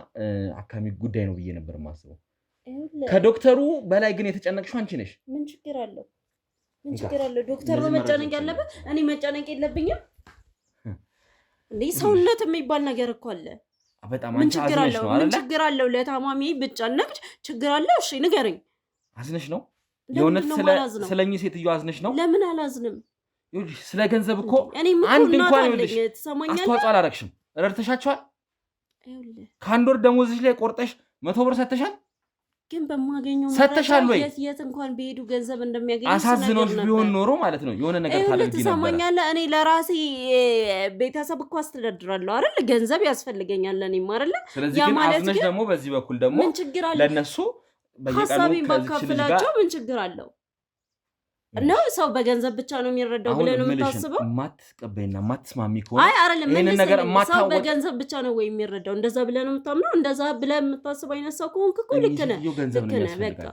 አካሚ ጉዳይ ነው ብዬ ነበር ማስበው ከዶክተሩ በላይ ግን የተጨነቅሽው አንቺ ነሽ ምን ችግር አለው ዶክተር ነው መጨነቅ ያለበት እኔ መጨነቅ የለብኝም እንዴ ሰውነት የሚባል ነገር እኮ አለ በጣም አንቺ አዝነሽ ነው አይደል ምን ችግር አለው ለታማሚ ብጨነቅ ችግር አለው እሺ ንገረኝ አዝነሽ ነው የሆነት ስለኝ ሴትዮ አዝነሽ ነው ለምን አላዝንም ይኸውልሽ ስለ ገንዘብ እኮ አንድ እንኳን ይኸውልሽ አስተዋጽኦ አላረግሽም ረድተሻቸዋል ከአንድ ወር ደሞዝሽ ላይ ቆርጠሽ 100 ብር ሰጥተሻል ግን በማገኘው መረጃ የት እንኳን በሄዱ ገንዘብ እንደሚያገኙ አሳዝኖሽ ቢሆን ኖሮ ማለት ነው የሆነ ነገር ታደርጊ ነበር ተሰማኛለህ እኔ ለራሴ ቤተሰብ እኮ አስተዳድራለሁ አይደል ገንዘብ ያስፈልገኛል እኔም አይደል ስለዚህ ግን አዝነሽ ደግሞ በዚህ በኩል ደግሞ ለነሱ በየቀኑ ከዝችልጋቸው ምን ችግር አለው ነው ሰው በገንዘብ ብቻ ነው የሚረዳው ብለህ ነው የምታስበው ማትቀበይና ማትስማሚ ከሆነ አይ አይደለም ምን ነገር ሰው በገንዘብ ብቻ ነው ወይ የሚረዳው እንደዛ ብለህ ነው የምታምነው እንደዛ ብለህ የምታስበው አይነት ሰው ከሆንክ እኮ ልክ ነህ በቃ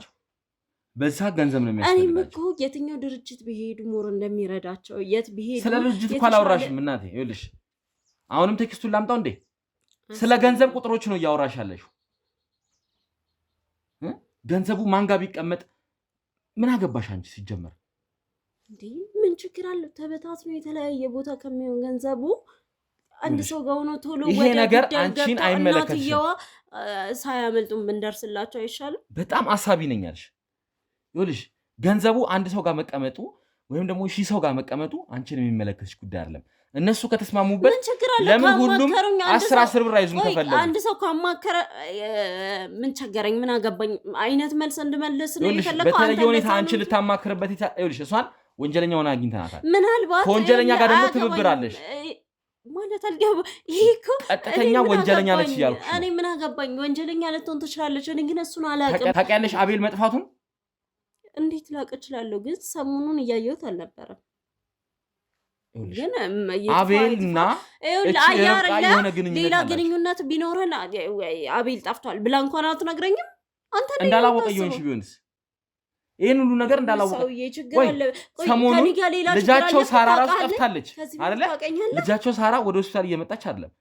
በዛ ገንዘብ ነው የሚያስፈልጋቸው እኔም እኮ የትኛው ድርጅት ቢሄዱ ሞር እንደሚረዳቸው የት ቢሄዱ ስለ ድርጅት እኮ አላወራሽም እናቴ ይኸውልሽ አሁንም ቴክስቱን ላምጣው እንዴ ስለ ገንዘብ ቁጥሮች ነው እያወራሽ ያለሽው ገንዘቡ ማን ጋር ቢቀመጥ ምን አገባሽ አንቺ ሲጀመር እንዴ ምን ችግር አለው ተበታትኖ የተለያየ ቦታ ከሚሆን ገንዘቡ አንድ ሰው ጋር ሆኖ ቶሎ ይሄ ነገር አንቺን አይመለከትሽም ሳያመልጡም እንደርስላቸው አይሻልም በጣም አሳቢ ነኝ አልሽ ይኸውልሽ ገንዘቡ አንድ ሰው ጋር መቀመጡ ወይም ደግሞ ሺህ ሰው ጋር መቀመጡ አንቺን የሚመለከትሽ ጉዳይ አይደለም እነሱ ከተስማሙበት ለምን ሁሉም 10 ብር አይዙም ተፈልገው አንድ ሰው ካማከረ ምን ቸገረኝ ምን አገባኝ አይነት መልስ እንድመልስ ነው የፈለከው በተለየ ሁኔታ አንቺ ልታማክርበት ይኸውልሽ እሷን ወንጀለኛውን አግኝተናታል ምናልባት ከወንጀለኛ ጋር ደግሞ ትብብር አለሽ ማለት አልገባ ይሄ እኮ ቀጥተኛ ወንጀለኛ ነች እያልኩሽ እኔ ምን አገባኝ ወንጀለኛ ልትሆን ትችላለች እኔ ግን እሱን አላውቅም ታውቂያለሽ አቤል መጥፋቱን እንዴት ላውቅ እችላለሁ ግን ሰሞኑን እያየሁት አልነበረም ግን አቤልና ሌላ ግንኙነት ቢኖረን አቤል ጠፍቷል ብላ እንኳን አትነግረኝም አንተ እንዳላወቀ ይሆንሽ ቢሆንስ ይሄን ሁሉ ነገር እንዳላወቀ ወይ ሰሞኑን ልጃቸው ሳራ ራሱ ጠፍታለች አይደለ ልጃቸው ሳራ ወደ ሆስፒታል እየመጣች አይደለም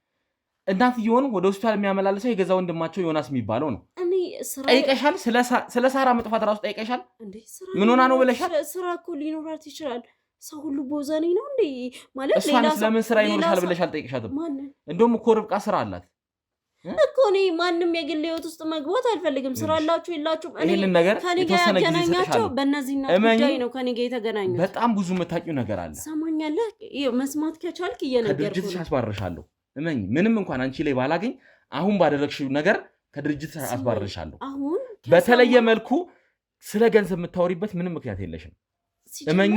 እናትየውን ወደ ሆስፒታል የሚያመላልሰው የገዛ ወንድማቸው ዮናስ የሚባለው ነው ጠይቀሻል ስለ ሳራ መጥፋት ራሱ ጠይቀሻል ምን ሆና ነው ብለሻል ስራ እኮ ሊኖራት ይችላል ሰው ሁሉ ቦዘኔ ነው እንዴ ማለት ሌላ ስለምን ስራ ይኖርሻል ብለሻል ጠይቀሻትም እንደውም እኮ ርብቃ ስራ አላት እኮ ነው ማንንም የግል ህይወት ውስጥ መግባት አልፈልግም ስራ አላችሁ የላችሁም እኔ ከኔ ጋር ያገናኛቸው በእነዚህና ጉዳይ ነው ከኔ ጋር የተገናኙት በጣም ብዙ የምታውቂው ነገር አለ ሰማኛለህ መስማት ከቻልክ እየነገርኩህ ከድርጅትሽ አስባርሻለሁ እመኝ ምንም እንኳን አንቺ ላይ ባላገኝ አሁን ባደረግሽው ነገር ከድርጅት አስባርሻለሁ አሁን በተለየ መልኩ ስለ ገንዘብ የምታወሪበት ምንም ምክንያት የለሽም እመኝ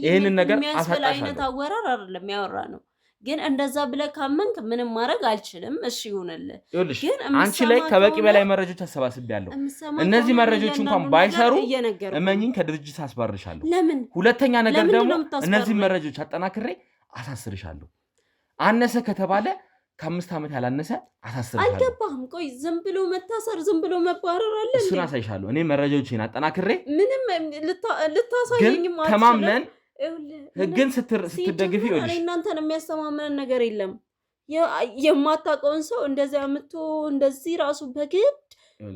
ይሄንን ነገር የሚያስፈል አይነት አወራር አይደለም ያወራ ነው ግን እንደዛ ብለህ ካመንክ ምንም ማድረግ አልችልም እሺ ይሁንልህ ግን አንቺ ላይ ከበቂ በላይ መረጃዎች አሰባስቤያለሁ እነዚህ መረጃዎች እንኳን ባይሰሩ እመኝኝ ከድርጅት አስባርሻለሁ ሁለተኛ ነገር ደግሞ እነዚህ መረጃዎች አጠናክሬ አሳስርሻለሁ አነሰ ከተባለ ከ5 ዓመት ያላነሰ አሳስርሻለሁ አልገባህም ቆይ ዝም ብሎ መታሰር ዝም ብሎ መባረር አለ እሱን አሳይሻለሁ እኔ መረጃዎችን አጠናክሬ ምንም ልታሳየኝም አልችልም ተማምነን ህግን ስትደግፊ ይኸውልሽ እናንተን የሚያስተማመን ነገር የለም የማታውቀውን ሰው እንደዚህ አምጥቶ እንደዚህ ራሱ በግድ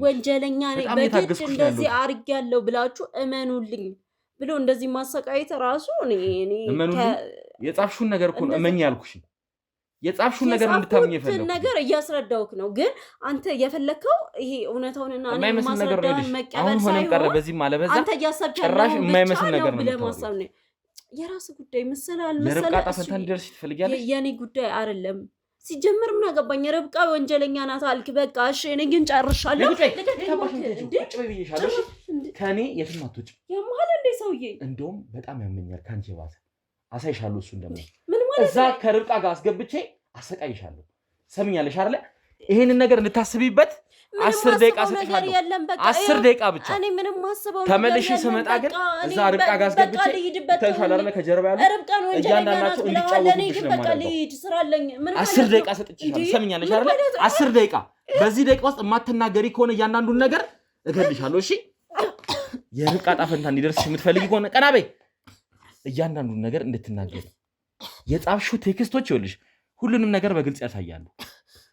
ወንጀለኛ ነኝ በግድ እንደዚህ አርጊያለሁ ብላችሁ እመኑልኝ ብሎ እንደዚህ ማሰቃየት ራሱ እኔ እመኑልኝ የጻፍሽውን ነገር እኮ እመኝ ያልኩሽ የጻፍሽውን ነገር እንድታምኝ የፈለኩት ነገር እያስረዳውክ ነው ግን አንተ የፈለከው ይሄ እውነታውንና እኔ ማስረዳውን መቀበል ሳይሆን ቀረ በዚህ ማለበዛ አንተ እያሰብክ ጭራሽ የማይመስል ነገር ነው ለማሰብ ነው የራስ ጉዳይ መሰላል ለርብቃ ጣፈንታ እንዲደርስ ትፈልጊያለሽ የኔ ጉዳይ አይደለም ሲጀምር ምን አገባኝ ርብቃ ወንጀለኛ ናት አልክ በቃ እሺ እኔ ግን ጨርሻለሁ ከኔ የትም አትወጪ የማለ እንደ ሰውዬ እንደውም በጣም ያመኛል ካንቺ ባሰ አሳይሻለሁ እሱን ደግሞ እዛ ከርብቃ ጋር አስገብቼ አሰቃይሻለሁ ሰምኛለሽ አይደለ ይሄንን ነገር እንድታስቢበት 10 ደቂቃ ሰጥቻለሁ። 10 ደቂቃ ብቻ እኔ ምንም ማስበው ተመልሼ ስመጣ ግን እዛ ርብቃ ጋር አስገብቼ ተሻላለ ከጀርባ ያለው እያንዳንዳቸው እንዲጫወቱብሽ ነው ማለት 10 ደቂቃ ሰጥቻለሁ። ሰምኛለሽ አይደል? 10 ደቂቃ። በዚህ ደቂቃ ውስጥ የማትናገሪ ከሆነ እያንዳንዱን ነገር እገልሻለሁ። እሺ የርብቃ ጣፈንታ እንዲደርስሽ የምትፈልጊ ከሆነ ቀና በይ። እያንዳንዱን ነገር እንድትናገሪ የጻፍሽው ቴክስቶች ይኸውልሽ ሁሉንም ነገር በግልጽ ያሳያሉ።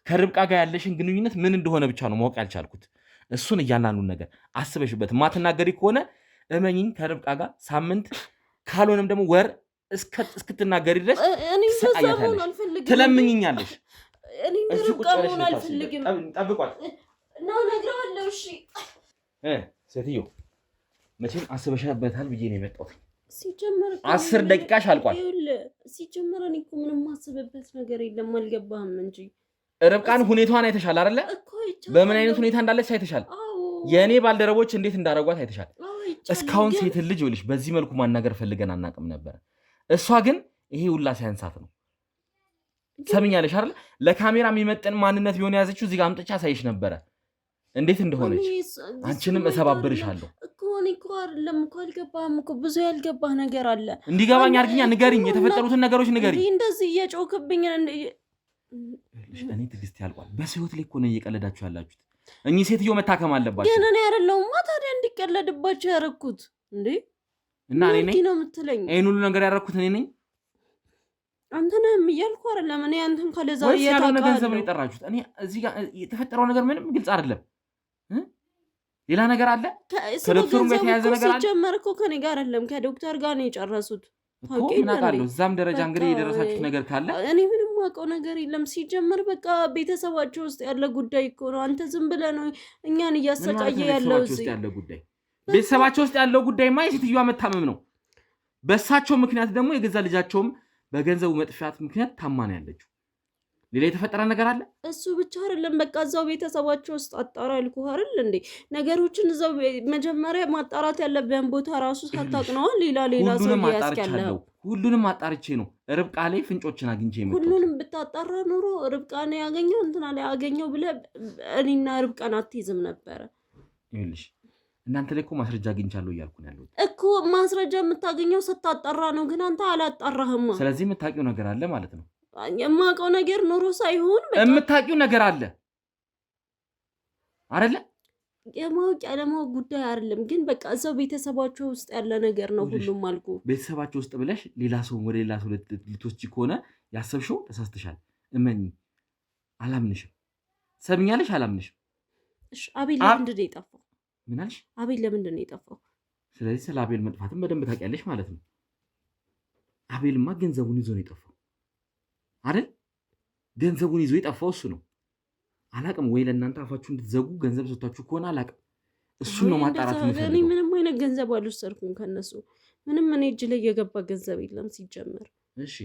ከርብቃ ጋር ያለሽን ግንኙነት ምን እንደሆነ ብቻ ነው ማወቅ ያልቻልኩት። እሱን እያንዳንዱን ነገር አስበሽበት ማትናገሪ ከሆነ እመኚኝ ከርብቃ ጋር ሳምንት ካልሆነም ደግሞ ወር እስክትናገሪ ድረስ ትለምኝኛለሽ። ጠብቋት ሴትዮ። መቼም አስበሽበታል ብዬ ነው የመጣሁት። 10 ደቂቃሽ አልቋል። ሲጀመር እኔ እኮ ምንም ማስበበት ነገር የለም። አልገባህም እንጂ ርብቃን ሁኔታዋን አይተሻል አይደለ? በምን አይነት ሁኔታ እንዳለች አይተሻል። የእኔ ባልደረቦች እንዴት እንዳረጓት አይተሻል። እስካሁን ሴት ልጅ ይኸውልሽ በዚህ መልኩ ማናገር ፈልገን አናውቅም ነበር። እሷ ግን ይሄ ሁላ ሳያንሳት ነው። ሰምኛለሽ አይደል? ለካሜራ የሚመጥን ማንነት ቢሆን ያዘችው እዚህ ጋር አምጥቻ ሳይሽ ነበረ እንዴት እንደሆነች። አንቺንም እሰባብርሻለሁ እኮ አይደለም እኮ አልገባህም እኮ ብዙ ያልገባህ ነገር አለ። እንዲገባኝ አድርጊኛ፣ ንገሪኝ፣ የተፈጠሩትን ነገሮች ንገሪኝ። እንደዚህ እየጮክብኝ እኔ ትዕግስት ያልቋል። በህይወት ላይ እኮ ነው እየቀለዳችሁ ያላችሁት። እኚህ ሴትዮ መታከም አለባቸው። ግን እኔ አይደለሁማ ታዲያ እንዲቀለድባቸው ያደረኩት እንዴ? እና እኔ ነኝ ነው የምትለኝ? ይሄን ሁሉ ነገር ያደረኩት እኔ ነኝ? አንተ ነህ እያልኩ አይደለም። እኔ አንተን ካለዛው ወይስ ያልሆነ ገንዘብ ነው የጠራችሁት? እኔ እዚህ ጋር የተፈጠረው ነገር ምንም ግልጽ አይደለም። ሌላ ነገር አለ? ከዶክተሩ ጋር የተያዘ ነገር አለ? ሲጀመር እኮ ከኔ ጋር አይደለም ከዶክተር ጋር ነው የጨረሱት። እኮ ምን አውቃለሁ። እዛም ደረጃ እንግዲህ የደረሳችሁት ነገር ካለ እኔ ምንም ማውቀው ነገር የለም። ሲጀመር በቃ ቤተሰባቸው ውስጥ ያለ ጉዳይ እኮ ነው። አንተ ዝም ብለህ ነው እኛን እያሰቃየ ያለው። እዚህ ቤተሰባቸው ውስጥ ያለው ጉዳይማ የሴትዮዋ መታመም ነው። በእሳቸው ምክንያት ደግሞ የገዛ ልጃቸውም በገንዘቡ መጥፋት ምክንያት ታማ ነው ያለችው። ሌላ የተፈጠረ ነገር አለ? እሱ ብቻ አይደለም። በቃ እዛው ቤተሰባቸው ውስጥ አጣራ ያልኩህ አይደል እንዴ? ነገሮችን እዛው መጀመሪያ ማጣራት ያለብህን ቦታ ራሱ ሳታውቅነዋል። ሌላ ሰው ያስከለው ሁሉንም አጣርቼ ነው ርብቃ ላይ ፍንጮችን አግኝቼ ነው። ሁሉንም ብታጣራ ኖሮ ርብቃ ነው ያገኘው እንትና ላይ ያገኘው ብለህ እኔና ርብቃን አትይዝም ነበረ። ይኸውልሽ እናንተ ላይ እኮ ማስረጃ አግኝቻለሁ እያልኩ ነው ያለሁት እኮ። ማስረጃ የምታገኘው ስታጣራ ነው፣ ግን አንተ አላጣራህማ። ስለዚህ የምታውቂው ነገር አለ ማለት ነው። የማውቀው ነገር ኖሮ ሳይሆን የምታውቂው ነገር አለ አይደለ? የማውቅ ያለማውቅ ጉዳይ አይደለም፣ ግን በቃ እዛው ቤተሰባቸው ውስጥ ያለ ነገር ነው። ሁሉም አልኩ ቤተሰባቸው ውስጥ ብለሽ ሌላ ሰው ወደ ሌላ ሰው ልትወስጂ ከሆነ ያሰብሽው ተሳስተሻል። እመኚ፣ አላምንሽም። ሰምኛለሽ? አላምንሽም። እሺ አቤል ለምንድን ነው የጠፋው? ምን አልሽ? አቤል ለምንድን ነው የጠፋው? ስለዚህ ስለ አቤል መጥፋትም በደንብ ታውቂያለሽ ማለት ነው። አቤልማ ገንዘቡን ይዞ ነው የጠፋው አይደል? ገንዘቡን ይዞ የጠፋው እሱ ነው። አላቅም ወይ ለእናንተ አፋችሁ እንድትዘጉ ገንዘብ ሰጥቷችሁ ከሆነ አላቅም። እሱን ነው ማጣራት የምፈልገው። እኔ ምንም አይነት ገንዘብ አልወሰድኩም ከነሱ። ምንም እኔ እጅ ላይ የገባ ገንዘብ የለም ሲጀመር። እሺ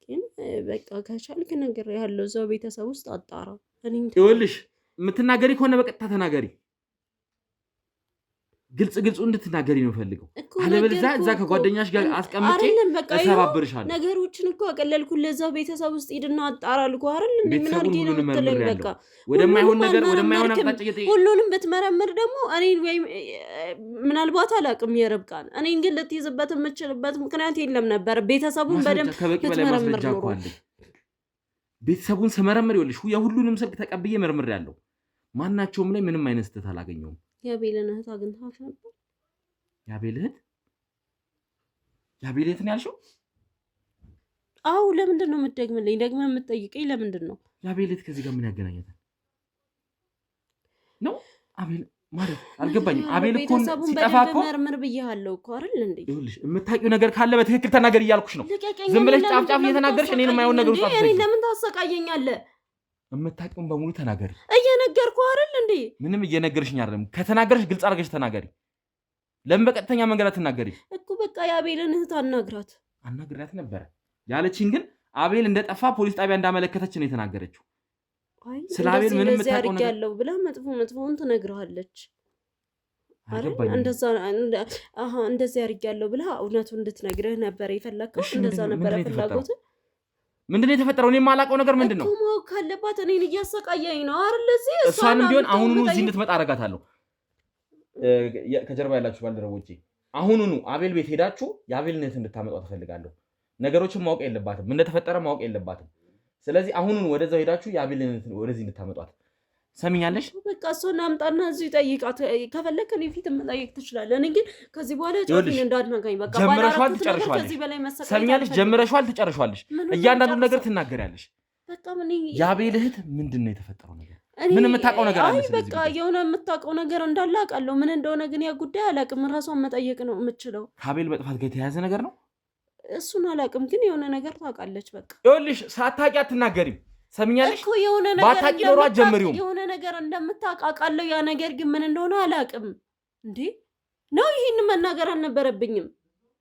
ግን በቃ ከቻልክ ነገር ያለው እዛው ቤተሰብ ውስጥ አጣራ። ይኸውልሽ የምትናገሪ ከሆነ በቀጥታ ተናገሪ። ግልጽ እንድትናገሪ ነው ፈልገው። አለበለዚያ እዛ ከጓደኛሽ ጋር አስቀምጬ እሰባብርሻለሁ። ነገሮችን እኮ አቀለልኩልህ። እዛው ቤተሰብ ውስጥ ሂድና አጣራ አልኩህ አይደል እንዴ? ምን አድርጌ ነው የምትለኝ? በቃ ወደማይሆን ነገር ወደማይሆን አቅጣጫ ሁሉንም ብትመረምር ደግሞ እኔን ወይ ምናልባት አላውቅም የርብቃን እኔን ግን ልትይዝበት የምችልበት ምክንያት የለም ነበር። ቤተሰቡን በደንብ ብትመረምር ነው። ቤተሰቡን ስመረምር ይኸውልሽ የሁሉንም ስልክ ተቀብዬ መርምሬያለሁ። ማናቸውም ላይ ምንም አይነት ስህተት አላገኘሁም። የአቤልን እህት አግኝተሃት ነበር? የአቤል እህት ነው ያልሽው? አዎ። ለምንድን ነው የምትደግምልኝ? ደግመህ የምትጠይቀኝ ለምንድን ነው? የአቤል እህት ከዚህ ጋር ምን ያገናኛታል ነው? አቤል ማለት አልገባኝም። አቤል እኮ ሲጠፋ እኮ መርምር ብዬሃለሁ እኮ አይደል እንዴ? ይኸውልሽ የምታውቂው ነገር ካለ በትክክል ተናገር እያልኩሽ ነው። ዝም ብለሽ ጫፍ እየተናገርሽ እኔን የማይሆን ነገር ውስጥ አትገቢ። እኔ ለምን ታሰቃየኛለህ? የምታውቂውን በሙሉ ተናገሪ። እየነገርኩህ አይደል እንዴ? ምንም እየነገርሽኝ አይደለም። ከተናገርሽ ግልጽ አድርገሽ ተናገሪ። ለምን በቀጥተኛ መንገድ አትናገሪ? እኮ በቃ የአቤልን እህት አናግራት ነበረ ያለችኝ፣ ግን አቤል እንደጠፋ ፖሊስ ጣቢያ እንዳመለከተች ነው የተናገረችው። ስለ አቤል ምንም የምታውቀው ነገር ያለው ብላ መጥፎውን ትነግርሃለች አይደል? እንደዛ ያርጋለሁ ብላ እውነቱን እንድትነግርህ ነበር የፈለከው። እንደዛ ነበር ፍላጎት። ምንድነው የተፈጠረው? እኔ የማላውቀው ነገር ምንድነው? እኮ ማወቅ ካለባት እኔን እያሰቃየኝ ነው አይደል? እሷንም ቢሆን አሁኑኑ እዚህ እንድትመጣ አደርጋታለሁ። ከጀርባ ያላችሁ ባልደረቦቼ አሁኑኑ አቤል ቤት ሄዳችሁ የአቤልነት እንድታመጣው ትፈልጋለሁ። ነገሮችን ማወቅ የለባትም፣ ምን እንደተፈጠረ ማወቅ የለባትም። ስለዚህ አሁኑኑ ወደዛው ሄዳችሁ የአቤልነት ወደዚህ እንድታመጣት ሰሚኛለሽ? በቃ እሷን አምጣና እዚህ ጠይቃት። ከፈለክ እኔ ፊት መጠየቅ ትችላለህ። እኔ ግን ከዚህ በኋላ ጫፊን እንዳትነካኝ። በቃ ጀምረሻል፣ ትጨርሻለሽ። ሰሚኛለሽ? ጀምረሻል፣ ትጨርሻለሽ። እያንዳንዱን ነገር ትናገሪያለሽ። በቃ ምን የአቤል እህት ምንድነው የተፈጠረው ነገር? ምን የምታውቀው ነገር አለ? በቃ የሆነ የምታውቀው ነገር እንዳለ አውቃለሁ። ምን እንደሆነ ግን ያ ጉዳይ አላውቅም። ራሷን መጠየቅ ነው የምችለው። ከአቤል መጥፋት ጋር የተያያዘ ነገር ነው። እሱን አላውቅም፣ ግን የሆነ ነገር ታውቃለች። በቃ ይኸውልሽ፣ ሳታውቂ አትናገሪም። ሰሚኛለሽ? እኮ የሆነ ነገር እንደምታውቅ አውቃለሁ። ያ ነገር ግን ምን እንደሆነ አላውቅም። እንዴ ነው ይሄን መናገር አልነበረብኝም።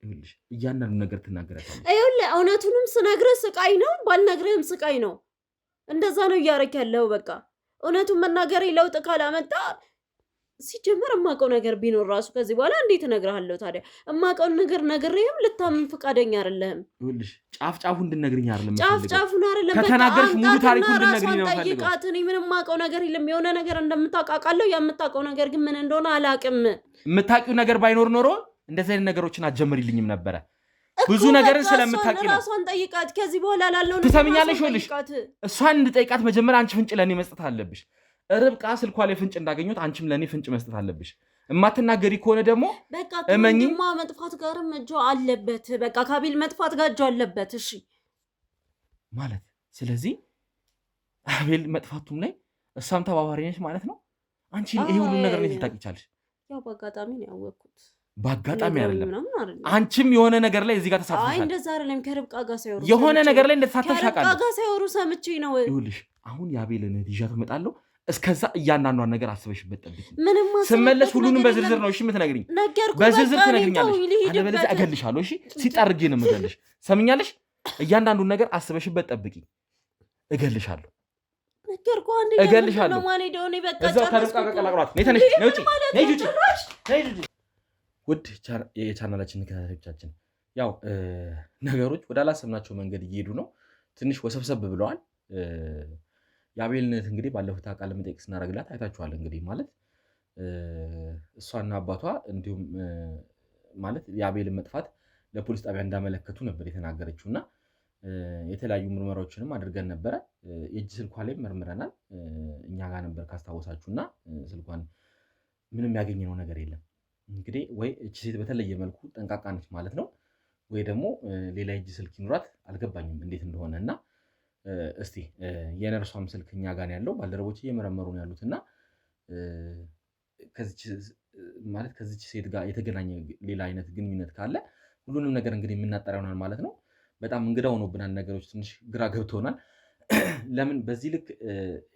ይኸውልሽ፣ እያንዳንዱ ነገር ትናገራለሽ። ይኸውልህ፣ እውነቱንም ስነግርህ ስቃይ ነው፣ ባልነግርህም ስቃይ ነው። እንደዛ ነው እያደረክ ያለው። በቃ እውነቱን መናገር ለውጥ ካላመጣ ሲጀመር የማውቀው ነገር ቢኖር ራሱ ከዚህ በኋላ እንዴት እነግርሃለሁ ታዲያ? የማውቀውን ነገር ነግሬህም ልታምን ፈቃደኛ አይደለህም። ይኸውልሽ ጫፍ ጫፉ እንድነግሪኝ አይደለም፣ ጫፉን አይደለም። ከተናገርሽ ሙሉ ታሪኩን እንድነግሪኝ ነው የምፈልገው። ጠይቃት። እኔ ምንም የማውቀው ነገር የለም። የሆነ ነገር እንደምታውቅ አውቃለሁ። የምታውቀው ነገር ግን ምን እንደሆነ አላውቅም። የምታውቂው ነገር ባይኖር ኖሮ እንደዚህ አይነት ነገሮችን አትጀምሪልኝም ነበረ። ብዙ ነገርን ስለምታውቂ ነው። ራሷን ጠይቃት። ከዚህ በኋላ ላለው ነገር ትሰሚኛለሽ? ይኸውልሽ እሷን እንድጠይቃት መጀመሪያ አንቺ ፍንጭ ለእኔ መስጠት አለብሽ። ርብቃ ስልኳ ላይ ፍንጭ እንዳገኘሁት አንቺም ለእኔ ፍንጭ መስጠት አለብሽ። እማትናገሪ ከሆነ ደግሞ በቃ ከወንድሟ መጥፋት ጋርም እጇ አለበት። በቃ ከአቤል መጥፋት ጋር እጇ አለበት። እሺ ማለት ስለዚህ አቤል መጥፋቱም ላይ እሷም ተባባሪ ነች ማለት ነው። አንቺ ይሄ ሁሉ ነገር እንዴት ልታውቂ ቻልሽ? ያው በአጋጣሚ ነው ያወቅኩት። በአጋጣሚ አይደለም። አንቺም የሆነ ነገር ላይ እዚህ ጋር ተሳትፈሻል። አይ እንደዛ አይደለም። ከርብቃ ጋር ሳይወሩ የሆነ ነገር ላይ እንደተሳተፍሽ አውቃለሁ። ከርብቃ ጋር ሳይወሩ ሰምቼ ነው። ይኸውልሽ አሁን የአቤልን ይዣት እመጣለሁ። እስከዛ እያንዳንዷን ነገር አስበሽበት ጠብቂ። ምንም ስመለስ ሁሉንም በዝርዝር ነው እሺ የምትነግሪኝ። በዝርዝር ትነግሪኛለሽ፣ አለበለዚያ እገልሻለሁ። እሺ ሲጣርጌ ነው የምገልሽ። ሰምኛለሽ? እያንዳንዱን ነገር አስበሽበት ጠብቂ። እገልሻለሁ፣ እገልሻለሁ። እዛው ከርብቃ ጋር ቀላቅሏት። ነይ ተነሽ፣ ነይ ውጪ፣ ነይ ውጪ፣ ነይ ውጪ። ውድ የቻናላችን ተከታታዮቻችን ያው ነገሮች ወደ አላሰብናቸው መንገድ እየሄዱ ነው። ትንሽ ወሰብሰብ ብለዋል። የአቤልነት እንግዲህ ባለፉት ቃለ መጠይቅ ስናደርግላት አይታችኋል። እንግዲህ ማለት እሷና አባቷ እንዲሁም ማለት የአቤልን መጥፋት ለፖሊስ ጣቢያ እንዳመለከቱ ነበር የተናገረችው እና የተለያዩ ምርመራዎችንም አድርገን ነበረ። የእጅ ስልኳ ላይ መርምረናል። እኛ ጋር ነበር ካስታወሳችሁ እና ስልኳን ምንም ያገኘነው ነገር የለም። እንግዲህ ወይ እቺ ሴት በተለየ መልኩ ጠንቃቃ ነች ማለት ነው፣ ወይ ደግሞ ሌላ የእጅ ስልክ ይኑራት፣ አልገባኝም እንዴት እንደሆነ እና እስቲ የነርሷም ስልክ እኛ ጋር ያለው ባልደረቦች እየመረመሩ ነው ያሉት እና ከዚች ሴት ጋር የተገናኘ ሌላ አይነት ግንኙነት ካለ ሁሉንም ነገር እንግዲህ የምናጠራ ይሆናል ማለት ነው። በጣም እንግዳ ሆኖብናል፣ ነገሮች ትንሽ ግራ ገብተውናል። ለምን በዚህ ልክ